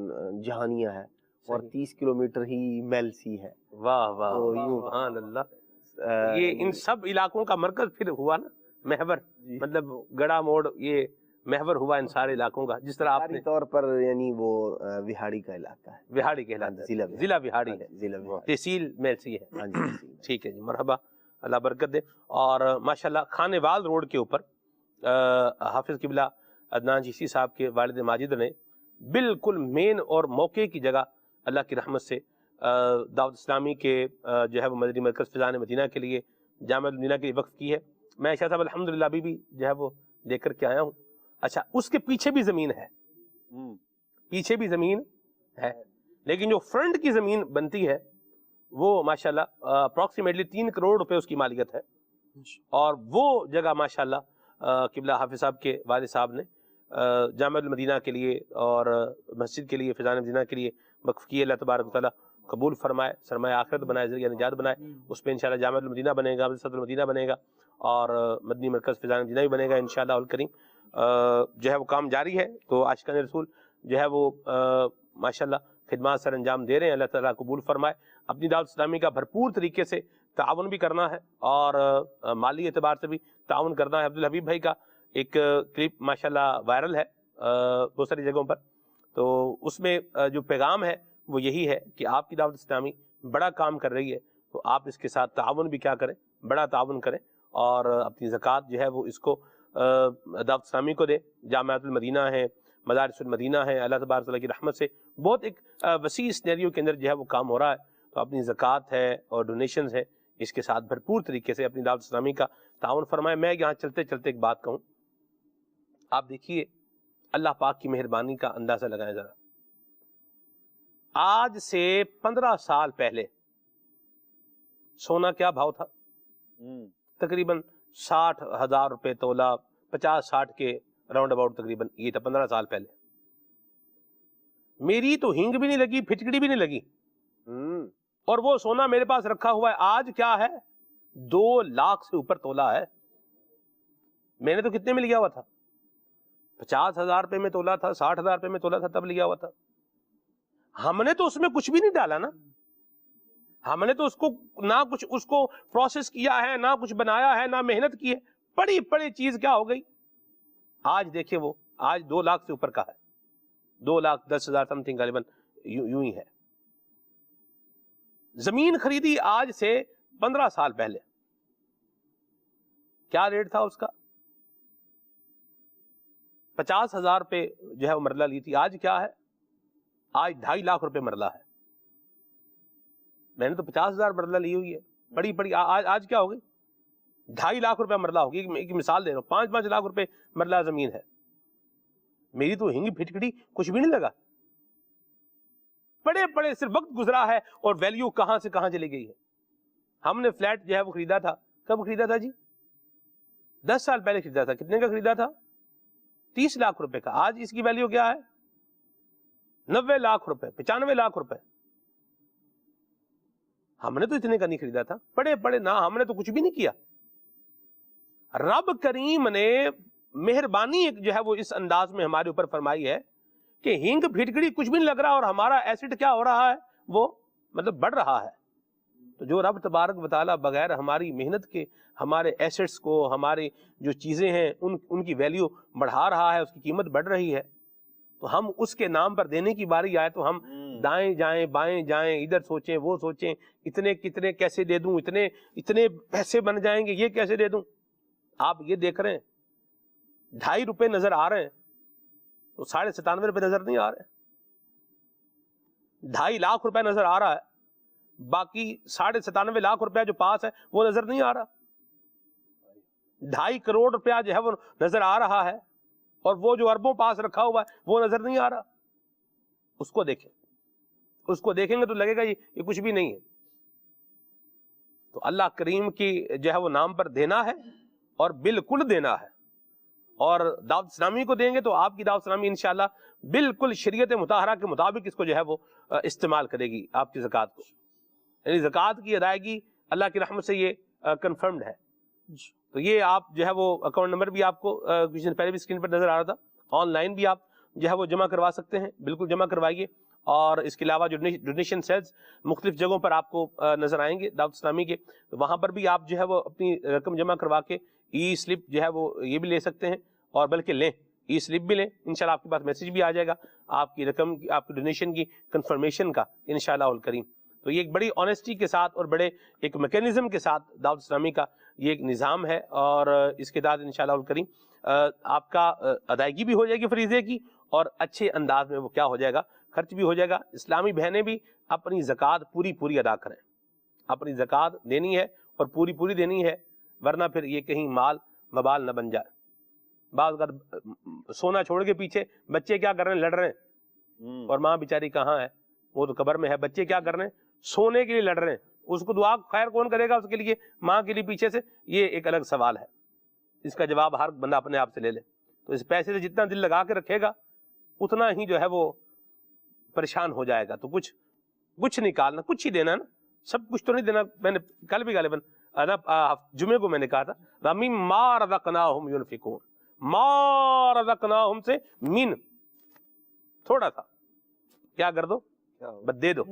جہانیہ ہے، اور 30 کلومیٹر ہی میلسی ہے. واہ واہ سبحان اللہ. یہ ان سب علاقوں کا مرکز پھر ہوا نا، محور، مطلب گڑا موڑ، یہ محور ہوا ان سارے علاقوں کا. جس طرح آپ نے طور پر یعنی وہ وہاڑی کا علاقہ ہے، وہاڑی کے علاقہ، ضلع وہاڑی ہے، تحصیل میلسی ہے. ٹھیک ہے جی. مرحبا. اللہ برکت دے. اور ماشاءاللہ کھانے وال روڈ کے اوپر حافظ قبلہ عدنان چشتی صاحب کے والد ماجد نے بالکل مین اور موقع کی جگہ اللہ کی رحمت سے دعوت اسلامی کے جو ہے وہ مدنی مرکز فضان مدینہ کے لیے، جامعہ المدینہ کے لیے وقف کی ہے. میں شاہ صاحب الحمدللہ ابھی بھی جو ہے وہ لے کر کے آیا ہوں. اچھا، اس کے پیچھے بھی زمین ہے، پیچھے بھی زمین ہے، لیکن جو فرنٹ کی زمین بنتی ہے وہ ماشاءاللہ اپروکسیمیٹلی 3 کروڑ روپے اس کی مالکیت ہے. اور وہ جگہ ماشاءاللہ قبلہ حافظ صاحب کے والد صاحب نے جامعہ المدینہ کے لیے اور مسجد کے لیے، فضان مدینہ کے لیے وقف کی. اللہ تبارک و تعالیٰ قبول فرمائے، سرمایہ آخرت بنائے، ذریعہ نجات بنائے. اس پہ انشاءاللہ جامعہ المدینہ بنے گا، صدر المدینہ بنے گا، اور مدنی مرکز فضان مدینہ بھی بنے گا انشاءاللہ الکریم. جو ہے وہ کام جاری ہے. تو عاشقان رسول جو ہے وہ ماشاءاللہ خدمات سر انجام دے رہے ہیں. اللہ تعالیٰ قبول فرمائے. اپنی دعوت اسلامی کا بھرپور طریقے سے تعاون بھی کرنا ہے، اور مالی اعتبار سے بھی تعاون کرنا ہے. عبدالحبیب بھائی کا ایک کلپ ماشاءاللہ وائرل ہے بہت ساری جگہوں پر. تو اس میں جو پیغام ہے وہ یہی ہے کہ آپ کی دعوت اسلامی بڑا کام کر رہی ہے، تو آپ اس کے ساتھ تعاون بھی کیا کریں، بڑا تعاون کریں، اور اپنی زکوٰۃ جو ہے وہ اس کو دعوت اسلامی کو دیں. جامعۃ المدینہ ہے، مدارس المدینہ ہے. اللہ تبارک تعالیٰ کی رحمت سے بہت ایک وسیع سینیریو کے اندر جو ہے وہ کام ہو رہا ہے. تو اپنی زکوٰۃ ہے اور ڈونیشنز ہے، اس کے ساتھ بھرپور طریقے سے اپنی دعوت اسلامی کا تعاون فرمائیں. میں یہاں چلتے چلتے ایک بات کہوں. آپ دیکھیے اللہ پاک کی مہربانی کا اندازہ لگائیں ذرا. آج سے 15 سال پہلے سونا کیا بھاؤ تھا؟ تقریباً 60,000 روپے تولہ، 50-60 کے راؤنڈ اباؤٹ تقریباً یہ تھا 15 سال پہلے. میری تو ہینگ بھی نہیں لگی، پھٹکڑی بھی نہیں لگی، اور وہ سونا میرے پاس رکھا ہوا ہے. آج کیا ہے؟ 2 لاکھ سے اوپر تولا ہے. میں نے تو کتنے میں لیا ہوا تھا؟ 50,000 روپے میں تولا تھا، 60,000 روپے میں تولا تھا، تب لیا ہوا تھا. ہم نے تو اس میں کچھ بھی نہیں ڈالا نا. ہم نے تو اس کو نہ کچھ اس کو پروسیس کیا ہے، نہ کچھ بنایا ہے، نہ محنت کی ہے. پڑی چیز کیا ہو گئی؟ آج دیکھیں وہ آج 2 لاکھ سے اوپر کا ہے. 2,10,000 سم تھنگ غالباً یوں ہی ہے. زمین خریدی آج سے 15 سال پہلے، کیا ریٹ تھا اس کا؟ 50,000 روپے جو ہے وہ مرلہ لی تھی. آج کیا ہے؟ آج 2.5 لاکھ روپے مرلہ ہے. میں نے تو 50,000 مرلہ لی ہوئی ہے، بڑی آج کیا ہوگی؟ 2.5 لاکھ روپے مرلہ ہوگی. ایک مثال دے رہا ہوں، 5 لاکھ روپے مرلہ زمین ہے. میری تو ہنگ پھٹکڑی کچھ بھی نہیں لگا. بڑے صرف وقت گزرا ہے اور ویلیو کہاں سے کہاں چلی گئی ہے. ہم نے فلیٹ جو ہے وہ خریدا تھا، کب خریدا تھا جی؟ 10 سال پہلے خریدا تھا. کتنے کا خریدا تھا؟ 30 لاکھ روپے کا. آج اس کی ویلیو کیا ہے؟ 90 لاکھ روپے، 95 لاکھ روپے. ہم نے تو اتنے کا نہیں خریدا تھا. بڑے نہ، ہم نے تو کچھ بھی نہیں کیا. رب کریم نے مہربانی ایک جو ہے وہ اس انداز میں ہمارے اوپر فرمائی ہے کہ ہنگ پھٹکڑی کچھ بھی نہیں لگ رہا اور ہمارا ایسٹ کیا ہو رہا ہے؟ وہ مطلب بڑھ رہا ہے. تو جو رب تبارک و تعالیٰ بغیر ہماری محنت کے ہمارے ایسٹس کو، ہمارے جو چیزیں ہیں ان کی ویلیو بڑھا رہا ہے، اس کی قیمت بڑھ رہی ہے، تو ہم اس کے نام پر دینے کی باری آئے تو ہم دائیں جائیں بائیں جائیں، ادھر سوچیں وہ سوچیں، اتنے کتنے کیسے دے دوں، اتنے پیسے بن جائیں گے، یہ کیسے دے دوں. آپ یہ دیکھ رہے ہیں 2.5 روپے نظر آ رہے ہیں تو 97.5 روپے نظر نہیں آ رہے. 2.5 لاکھ روپے نظر آ رہا ہے، باقی 97.5 لاکھ روپے جو پاس ہے وہ نظر نہیں آ رہا. 2.5 کروڑ روپیہ جو ہے وہ نظر آ رہا ہے اور وہ جو اربوں پاس رکھا ہوا ہے وہ نظر نہیں آ رہا. اس کو دیکھیں، اس کو دیکھیں گے تو لگے گا یہ کچھ بھی نہیں ہے. تو اللہ کریم کی جو ہے وہ نام پر دینا ہے اور بالکل دینا ہے. اور دعوت اسلامی کو دیں گے تو آپ کی دعوت اسلامی انشاءاللہ بالکل شریعت مطہرہ کے مطابق اس کو جو ہے وہ استعمال کرے گی. آپ کی زکوٰۃ کو، یعنی زکوٰۃ کی ادائیگی اللہ کی رحمت سے یہ کنفرمڈ ہے. تو یہ آپ جو ہے وہ اکاؤنٹ نمبر بھی آپ کو کچھ دن پہلے بھی اسکرین پر نظر آ رہا تھا. آن لائن بھی آپ جو ہے وہ جمع کروا سکتے ہیں، بالکل جمع کروائیے. اور اس کے علاوہ جو ڈونیشن سیلز مختلف جگہوں پر آپ کو نظر آئیں گے دعوت اسلامی کے، تو وہاں پر بھی آپ جو ہے وہ اپنی رقم جمع کروا کے ای سلپ جو ہے وہ یہ بھی لے سکتے ہیں، اور بلکہ لیں، ای سلپ بھی لیں. انشاءاللہ آپ کے پاس میسیج بھی آ جائے گا آپ کی رقم کی، آپ کی ڈونیشن کی کنفرمیشن کا انشاءاللہ الکریم. تو یہ ایک بڑی آنیسٹی کے ساتھ اور بڑے ایک میکینزم کے ساتھ دعوت اسلامی کا یہ ایک نظام ہے، اور اس کے تحت انشاءاللہ الکریم آپ کا ادائیگی بھی ہو جائے گی فریضے کی، اور اچھے انداز میں وہ کیا ہو جائے گا، خرچ بھی ہو جائے گا. اسلامی بہنیں بھی اپنی زکوٰۃ پوری ادا کریں. اپنی زکوٰۃ دینی ہے اور پوری دینی ہے، ورنہ پھر یہ کہیں مال وبال نہ بن جائے. بعض اگر سونا چھوڑ کے پیچھے بچے کیا کر رہے ہیں؟ لڑ رہے ہیں، اور ماں بیچاری کہاں ہے؟ وہ تو قبر میں ہے. بچے کیا کر رہے ہیں؟ سونے کے لیے لڑ رہے ہیں. اس کو دعا خیر کون کرے گا اس کے لیے؟ ماں کے لیے پیچھے سے. یہ ایک الگ سوال ہے، اس کا جواب ہر بندہ اپنے آپ سے لے لے. تو اس پیسے سے جتنا دل لگا کے رکھے گا اتنا ہی جو ہے وہ پریشان ہو جائے گا. تو کچھ نکالنا، کچھ ہی دینا نا، سب کچھ تو نہیں دینا. میں نے کل بھی غالباً جمعے کو میں نے کہا تھا وَمِمَّا رَزَقْنَاهُمْ يُنْفِقُونَ، ما رزقناہم سے من تھوڑا سا کیا کر دو، بس دے دو.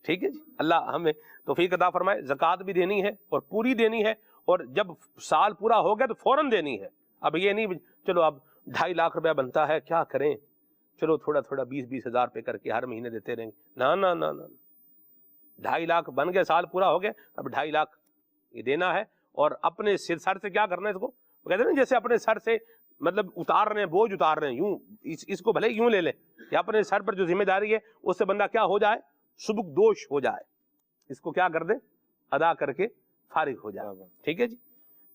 ٹھیک ہے جی، اللہ ہمیں توفیق عطا فرمائے. زکوٰۃ بھی دینی ہے اور پوری دینی ہے، اور جب سال پورا ہو گیا تو فوراً دینی ہے. اب یہ نہیں چلو اب 2.5 لاکھ روپیہ بنتا ہے کیا کریں، چلو تھوڑا 20 ہزار روپے کر کے ہر مہینے دیتے رہیں گے. نہ 2.5 لاکھ بن گئے، سال پورا ہو گیا، اب 2.5 لاکھ یہ دینا ہے. اور اپنے سر سے کیا کرنا ہے، اس کو کہتے ہیں نا جیسے اپنے سر سے مطلب اتار رہے ہیں، بوجھ اتار رہے ہیں، یوں اس کو بھلے یوں لے لیں کہ اپنے سر پر جو ذمہ داری ہے اس سے بندہ کیا ہو جائے، سبک دوش ہو جائے. اس کو کیا کر دے، ادا کر کے فارغ ہو جائے. ٹھیک ہے جی.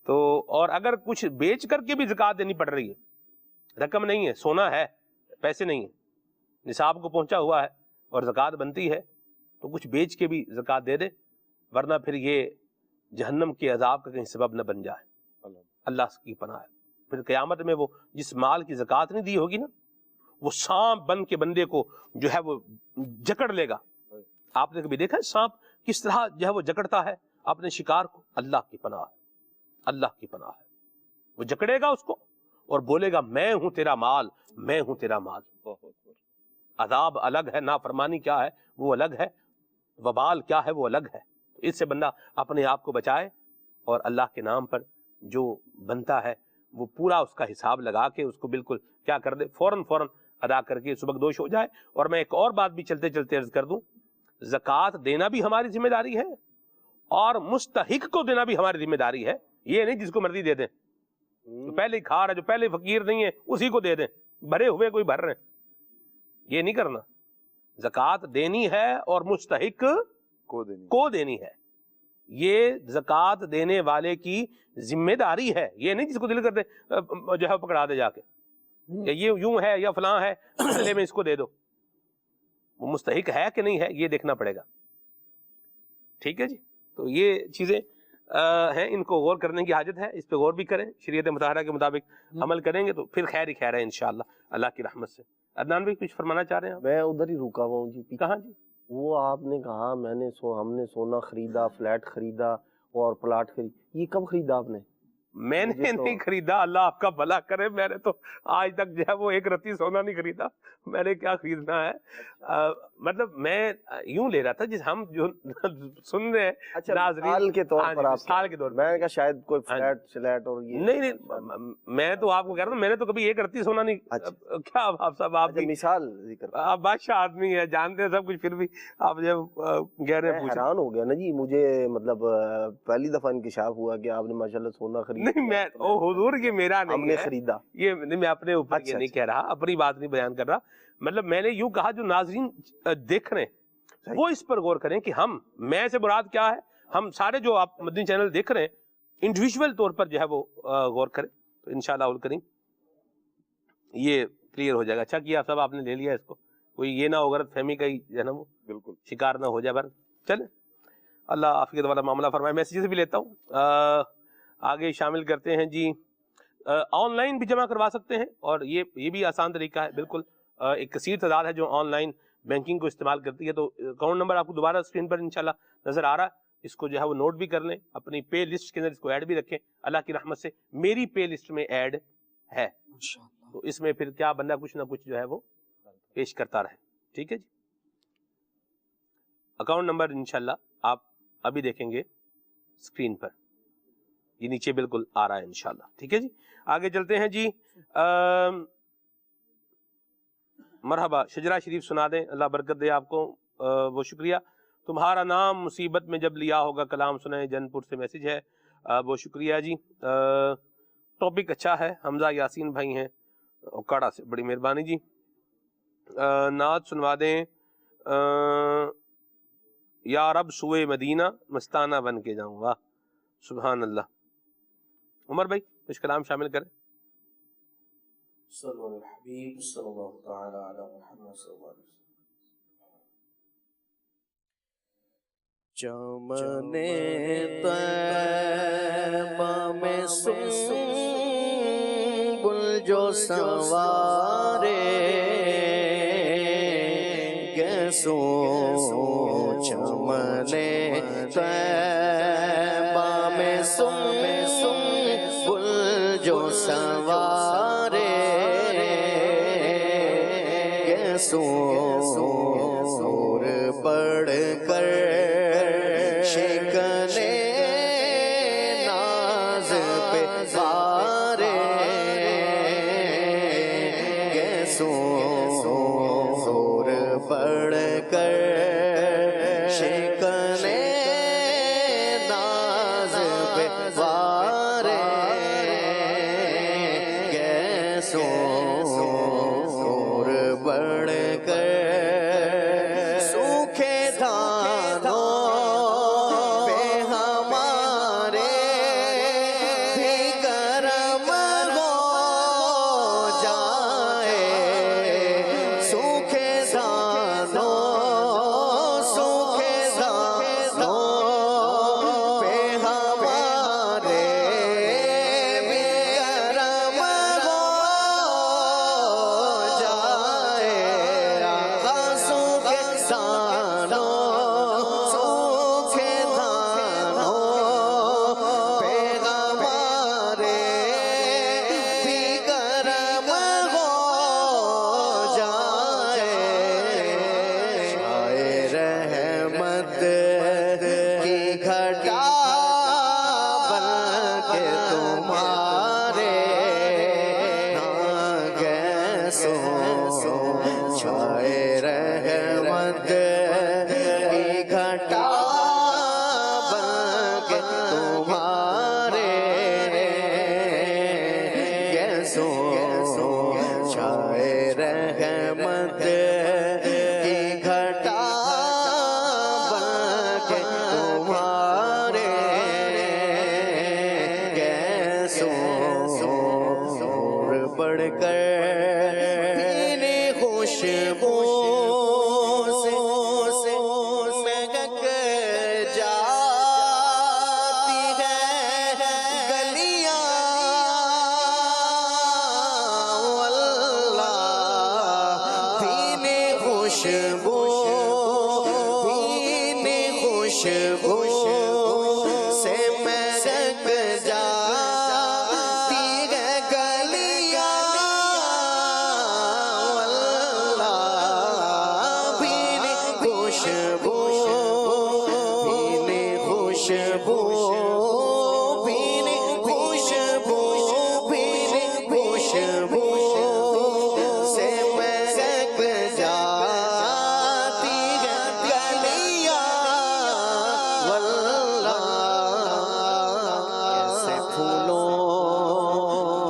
تو اور اگر کچھ بیچ کر کے بھی زکوٰۃ دینی پڑ رہی ہے، رقم نہیں ہے، سونا ہے، پیسے نہیں ہیں، نصاب کو پہنچا ہوا ہے اور زکوٰۃ بنتی ہے، تو کچھ بیچ کے بھی زکوٰۃ دے دے، ورنہ پھر یہ جہنم کے عذاب کا کہیں سبب نہ بن جائے. اللہ کی پناہ ہے. پھر قیامت میں وہ جس مال کی زکوٰۃ نہیں دی ہوگی نا، وہ سانپ بن کے بندے کو جو ہے وہ جکڑ لے گا. آپ نے کبھی دیکھا ہے سانپ کس طرح جو ہے وہ جکڑتا ہے اپنے شکار کو؟ اللہ کی پناہ ہے، اللہ کی پناہ ہے. وہ جکڑے گا اس کو اور بولے گا میں ہوں تیرا مال، میں ہوں تیرا مال. عذاب الگ ہے، نافرمانی کیا ہے وہ الگ ہے، وبال کیا ہے وہ الگ ہے. اس سے بندہ اپنے آپ کو بچائے اور اللہ کے نام پر جو بنتا ہے وہ پورا اس کا حساب لگا کے اس کو بالکل کیا کر دے، فوراً ادا کر کے سبک دوش ہو جائے. اور میں ایک اور بات بھی چلتے چلتے عرض کر دوں زکوٰۃ دینا بھی ہماری ذمہ داری ہے اور مستحق کو دینا بھی ہماری ذمہ داری ہے. یہ نہیں جس کو مرضی دے دیں, جو پہلے کھا رہا ہے, جو پہلے فقیر نہیں ہے اسی کو دے دیں, بھرے ہوئے کوئی بھر رہے ہیں. یہ نہیں کرنا. زکوٰۃ دینی ہے اور مستحق کو دینی ہے. یہ زکوٰۃ دینے والے کی ذمہ داری ہے. یہ نہیں جس کو دل کرتے جو ہے پکڑا دے جا کے, یہ یوں ہے یا فلاں ہے بدلے میں اس کو دے دو. وہ مستحق ہے کہ نہیں ہے یہ دیکھنا پڑے گا. ٹھیک ہے جی. تو یہ چیزیں ہیں, ان کو غور کرنے کی حاجت ہے. اس پہ غور بھی کریں, شریعت مطہرہ کے مطابق عمل کریں گے تو پھر خیر ہی خیر ہے انشاءاللہ اللہ کی رحمت سے. عدنان بھائی کچھ فرمانا چاہ رہے ہیں آپ؟ میں ادھر ہی رکا ہوا ہوں جی. کہاں جی؟ وہ آپ نے کہا ہم نے سونا خریدا, فلیٹ خریدا اور پلاٹ خرید, یہ کب خریدا آپ نے؟ میں نے نہیں خریدا, اللہ آپ کا بھلا کرے. میں نے تو آج تک جو ہے وہ ایک رتی سونا نہیں خریدا. میں نے کیا خریدنا ہے. مطلب میں یوں لے رہا تھا جس ہم جو سن رہے ہیں مثال کے طور پر, مثال کے طور پر میں نے کہا شاید کوئی فلیٹ اور یہ نہیں. میں تو آپ کو کہہ رہا ہوں میں نے تو کبھی ایک رتی سونا نہیں. کیا آپ صاحب, آپ مثال ذکر, آپ بادشاہ آدمی ہے, جانتے ہیں سب کچھ, پھر بھی آپ جو کہہ رہے ہیں. حیران ہو گیا نا جی مجھے, مطلب پہلی دفعہ انکشاف ہوا کہ آپ نے ماشاءاللہ سونا خریدا. نہیں میں حضور یہ میرا نہیں ہے, خریدا یہ میں اپنے اوپر یہ نہیں کہہ رہا, اپنی بات نہیں بیان کر رہا. مطلب میں نے یوں کہا جو ناظرین دیکھ رہے ہیں وہ اس پر غور کریں کہ ہم, میں سے مراد کیا ہے, ہم سارے جو آپ مدنی چینل دیکھ رہے ہیں انڈیویجول طور پر جو ہے وہ غور کریں تو انشاءاللہ الکریم یہ کلیئر ہو جائے گا. اچھا کیا سب آپ نے لے لیا اس کو, کوئی یہ نہ ہو غلط فہمی کا ہی جو ہے نا وہ بالکل شکار نہ ہو جائے. بر چلیں اللہ عافیت والا معاملہ فرمائے. میسیجز بھی لیتا ہوں, آگے شامل کرتے ہیں جی. آن لائن بھی جمع کروا سکتے ہیں اور یہ بھی آسان طریقہ ہے بالکل. ایک کثیر تعداد ہے جو آن لائن بینکنگ کو استعمال کرتی ہے, تو اکاؤنٹ نمبر آپ کو دوبارہ اسکرین پر انشاءاللہ نظر آ رہا ہے. اس کو جو ہے وہ نوٹ بھی کر لیں, اپنی پے لسٹ کے اندر اس کو ایڈ بھی رکھیں. اللہ کی رحمت سے میری پے لسٹ میں ایڈ ہے, تو اس میں پھر کیا بندہ کچھ نہ کچھ جو ہے وہ پیش کرتا رہے. ٹھیک ہے جی. اکاؤنٹ نمبر انشاءاللہ آپ ابھی دیکھیں گے اسکرین پر, یہ نیچے بالکل آ رہا ہے انشاءاللہ. ٹھیک ہے جی. آگے چلتے ہیں جی. مرحبا, شجرا شریف سنا دیں, اللہ برکت دے آپ کو. وہ شکریہ. تمہارا نام مصیبت میں جب لیا ہوگا کلام سنیں, جن پور سے میسج ہے. بہت شکریہ جی. ٹاپک اچھا ہے. حمزہ یاسین بھائی ہیں اوکاڑا سے, بڑی مہربانی جی. نعت سنوا دیں. یا رب سوئے مدینہ مستانہ بن کے جاؤں گا. سبحان اللہ. عمر بھائی کچھ کلام شامل کریں. صلی اللہ الحبیب صلی اللہ تعالی علی محمد صلی اللہ علیہ وسلم. چمن طیبہ میں سنبل جو سنوارے کیسو, چمن طیبہ میں سنبل جو سنوارے کیسو, سور پڑھ کر شکنے ناز پہ سارے کیسو, سور پڑھ کر شکنے ناز پہ سارے کیسو, سور پڑھ کر سوکھے دھانوں پہ ہمارے بھی کرم ہو جائے. سوکھے دھانوں پہ ہمارے بھی کرم ہو جائے. سوکھے دھانوں پہ ہمارے بھی کرم ہو جائے. شاعر رحمت کی گھٹا بن کے تمہارے گیسو, شاعر رحمت کی خوشبو سے مہک جاتی ہے گلیاں واللہ بھیلی خوشبو بھیلی خوشبو بھیلی خوشبو بھیلی خوشبو سے مہک جاتی ہے گلیاں واللہ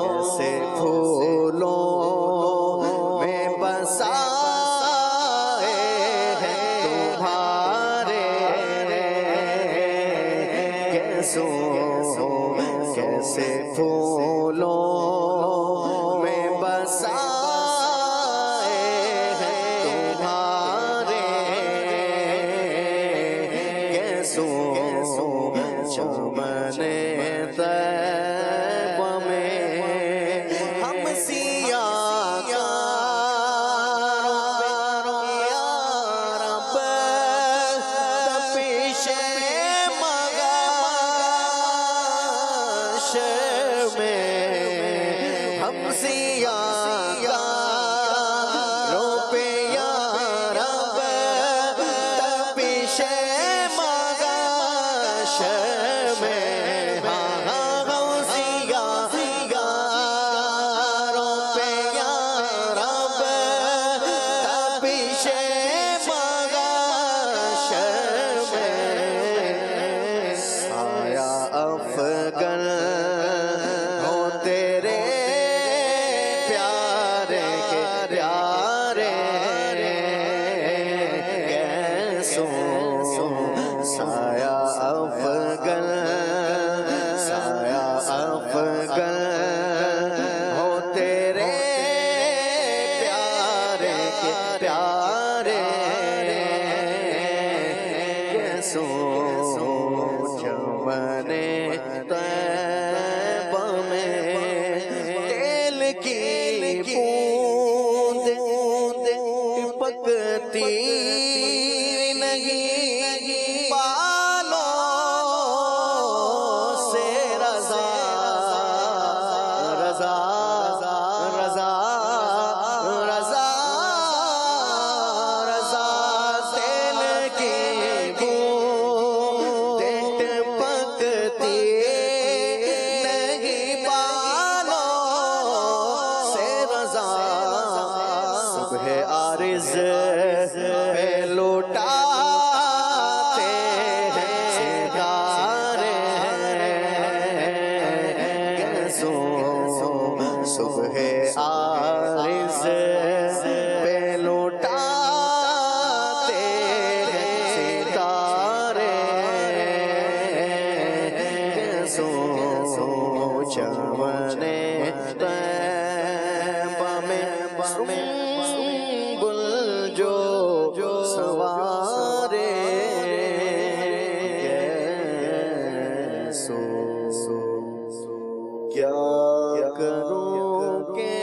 کیسے پھولوں میں بسائے ہیں تمہارے کیسے پھولوں میں بسائے ہیں تمہارے چمن طیب میں ہم سیاہ یا رب تپش مغش میں ہم سیاہ پہ یا رب تپش مغش میں ہم سیاہ پہ یا رب تپش مغش میں سایہ افغن ہو تیرے پیارے کے پیارے کیسوں سایہ افغن ہو تیرے پیارے کے پیارے کیسوں چمن طیب میں تیل کی بوند ٹپکتی نہیں بالوں سے رضا رضا رضا رضا رضا تیل کی بوند ٹپکتی نہیں بالوں سے رضا صبح عارض پہ لوٹاتے ہیں ستارے کیسوں صبح عارض پہ لوٹاتے ہیں ستارے کیسوں چمن طیب میں سنبل جو سوارے کیا کروں کہ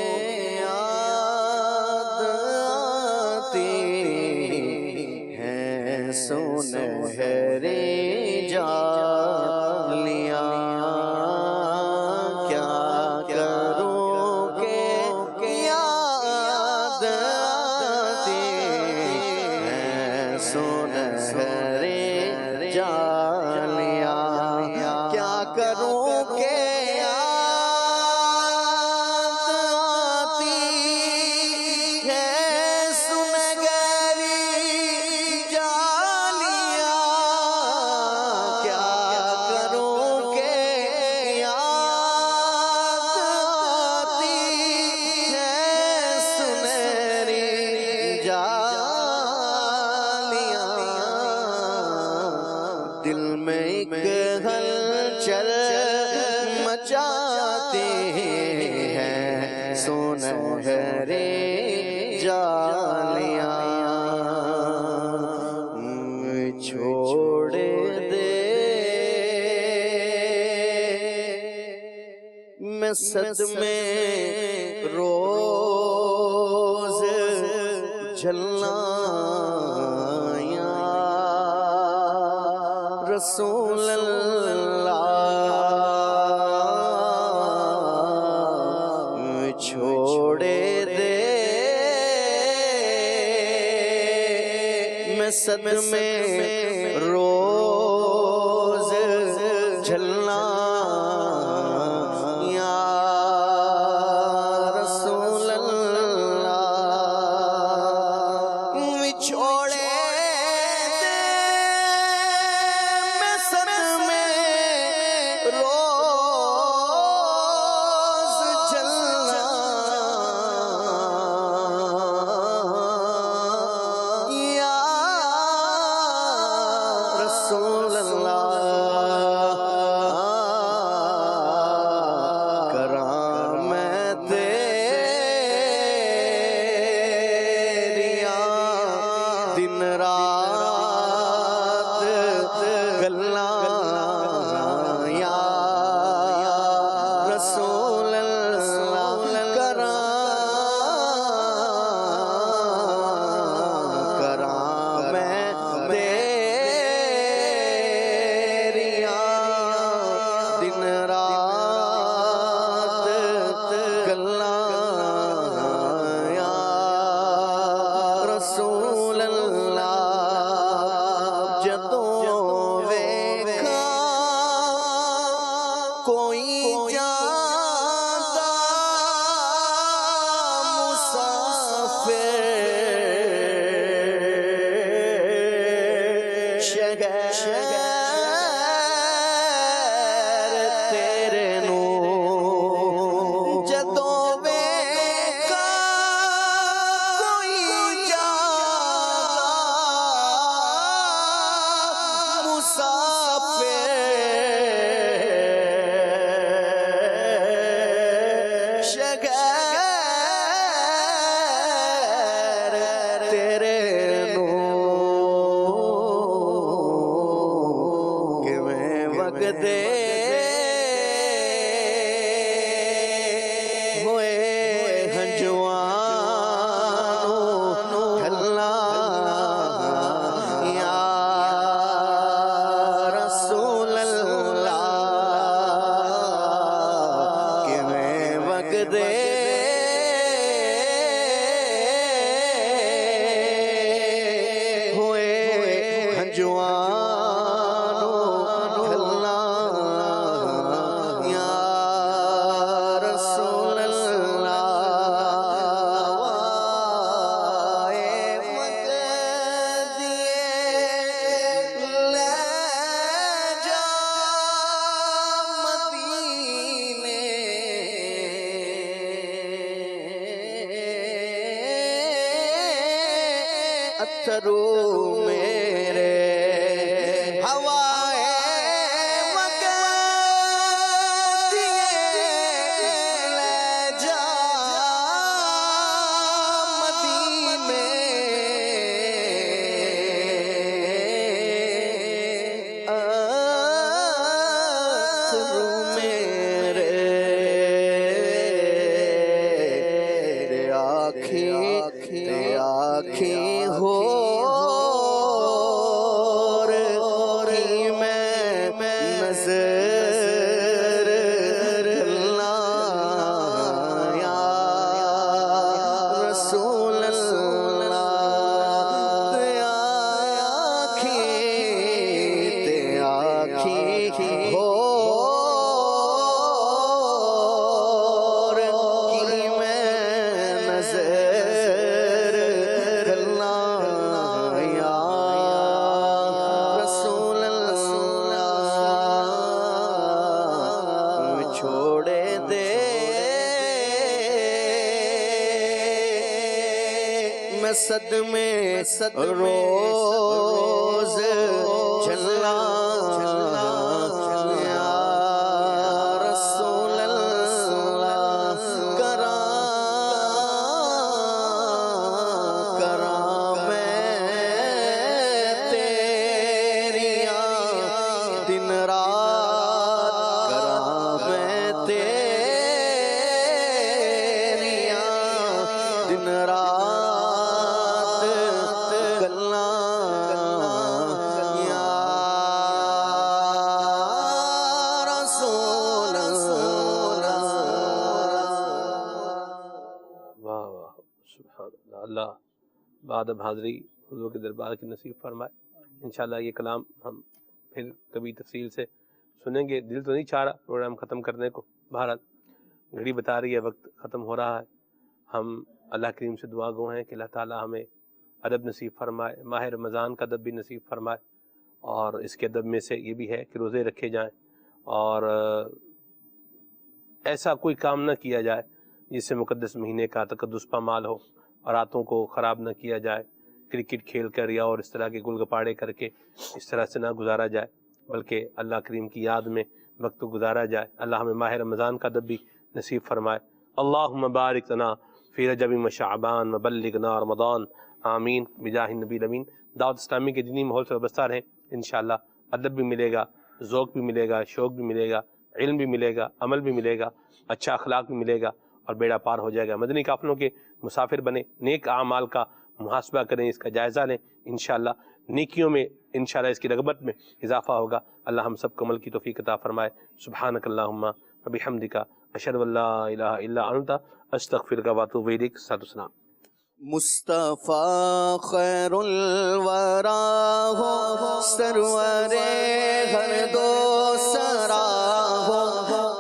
یاد آتی ہیں سنہری جالیاں کیا کروں کہ یاد آتی ہیں سنہری جالیاں کیا کروں کہ دل میں ایک ہلچل مچاتے ہیں سنہرے جالیاں چھوڑ دے میں صدمے روز جلنا رسول اللہ چھوڑے دے میں صدمے روز جھلنا یا رسول اللہ چھوڑے دے میں صدمے روز جھلنا یا رسول اللہ کراں میں تیریاں دن رات گلاں یا رسول اللہ کراں میں تیریاں دن رات گلاں یا رسول اللہ جدوں ویکھاں کوئی جاندا مسافر شہر تیرے نوں جدوں ویکھاں کوئی جاندا مسافر شہر تیرے نوں کہ میں وگدے ہوئے ہنجوانوں ڈھلنا یا رسول اللہ کہ میں وگدے ہوئے ہنجوانوں ڈھلنا یا رسول اللہ وائے مقدیے لے جا مدینے اتھرو میرے ہوائے مقدیے لے جا مدینے اتھرو میرے آنکھیں ہو کی میں نظر ڈھلنا یا رسول اللہ آنکھیں ہو کی میں نظر ڈھلنا یا رسول اللہ چھوڑے دے میں صدمے روز جھلنا یا رسول اللہ کراں میں تیریاں دن رات کراں میں تیریاں دن رات گلاں بعد حاضری حضور کے دربار کی نصیب فرمائے. انشاءاللہ یہ کلام ہم پھر کبھی تفصیل سے سنیں گے. دل تو نہیں چاہ رہا پروگرام ختم کرنے کو، بہرحال گھڑی بتا رہی ہے وقت ختم ہو رہا ہے. ہم اللہ کریم سے دعا گو ہیں کہ اللہ تعالی ہمیں ادب نصیب فرمائے، ماہ رمضان کا ادب بھی نصیب فرمائے. اور اس کے ادب میں سے یہ بھی ہے کہ روزے رکھے جائیں اور ایسا کوئی کام نہ کیا جائے جس سے مقدس مہینے کا تقدس پامال ہو، اور راتوں کو خراب نہ کیا جائے، کرکٹ کھیل کر یا اور اس طرح کے گل گپاڑے کر کے اس طرح سے نہ گزارا جائے، بلکہ اللہ کریم کی یاد میں وقت گزارا جائے. اللہ ہمیں ماہ رمضان کا ادب بھی نصیب فرمائے. اللہم بارک لنا فی رجب و شعبان وبلغنا رمضان، آمین بجاہ النبی الامین. دعوت اسلامی کے دینی ماحول سے وابستہ رہیں، انشاءاللہ ادب بھی ملے گا، ذوق بھی ملے گا، شوق بھی ملے گا، علم بھی ملے گا، عمل بھی ملے گا، اچھا اخلاق بھی ملے گا، اور بیڑا پار ہو جائے گا. مدنی قافلوں کے مسافر بنے، نیک اعمال کا محاسبہ کریں، اس کا جائزہ لیں. انشاءاللہ نیکیوں میں انشاءاللہ اس کی رغبت میں اضافہ ہوگا. اللہ ہم سب کو عمل کی توفیق عطا فرمائے. سبحانک اللہم و بحمدک اشہد ان لا الہ الا انت استغفرک و اتوب الیک. صلوات و سلام. مصطفیٰ خیر الورا ہو، سرور ہر دو سرا ہو،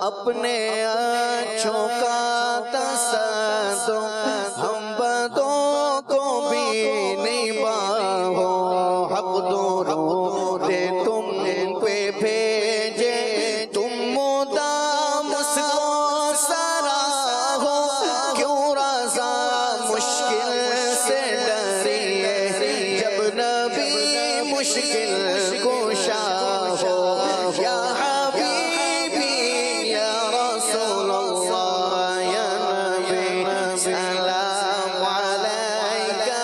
اپنے اچھوں کا تصدق ہم بدوں کو بھی نبا ہو. حق درود تم پہ بھیجے، تم مدام اس کو سرا ہو. کیوں رضا مشکل سے ڈریے جب نبی مشکل کشا ہو. یا حبیبی یا رسول اللہ یا نبی سلام علیکہ،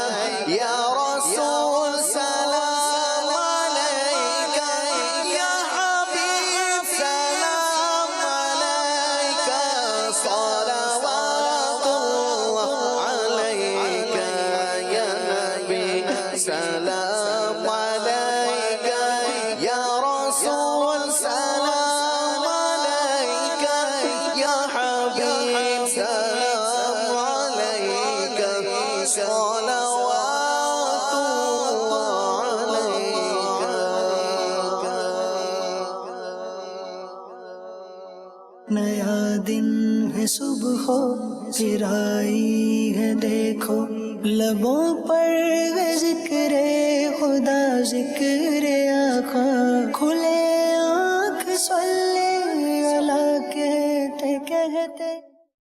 یا رسول سلام علیکہ، یا حبیب سلام علیکہ، صلوات اللہ علیکہ، یا نبی سلام علیکہ، یا رسول سلام علیکہ، یا حبیب سلام علیکہ، صلوات اللہ علیکہ. نیا دن ہے صبح ہو پھر آئی ہے دیکھو، لبوں پر ہے ذکر خدا، ذکر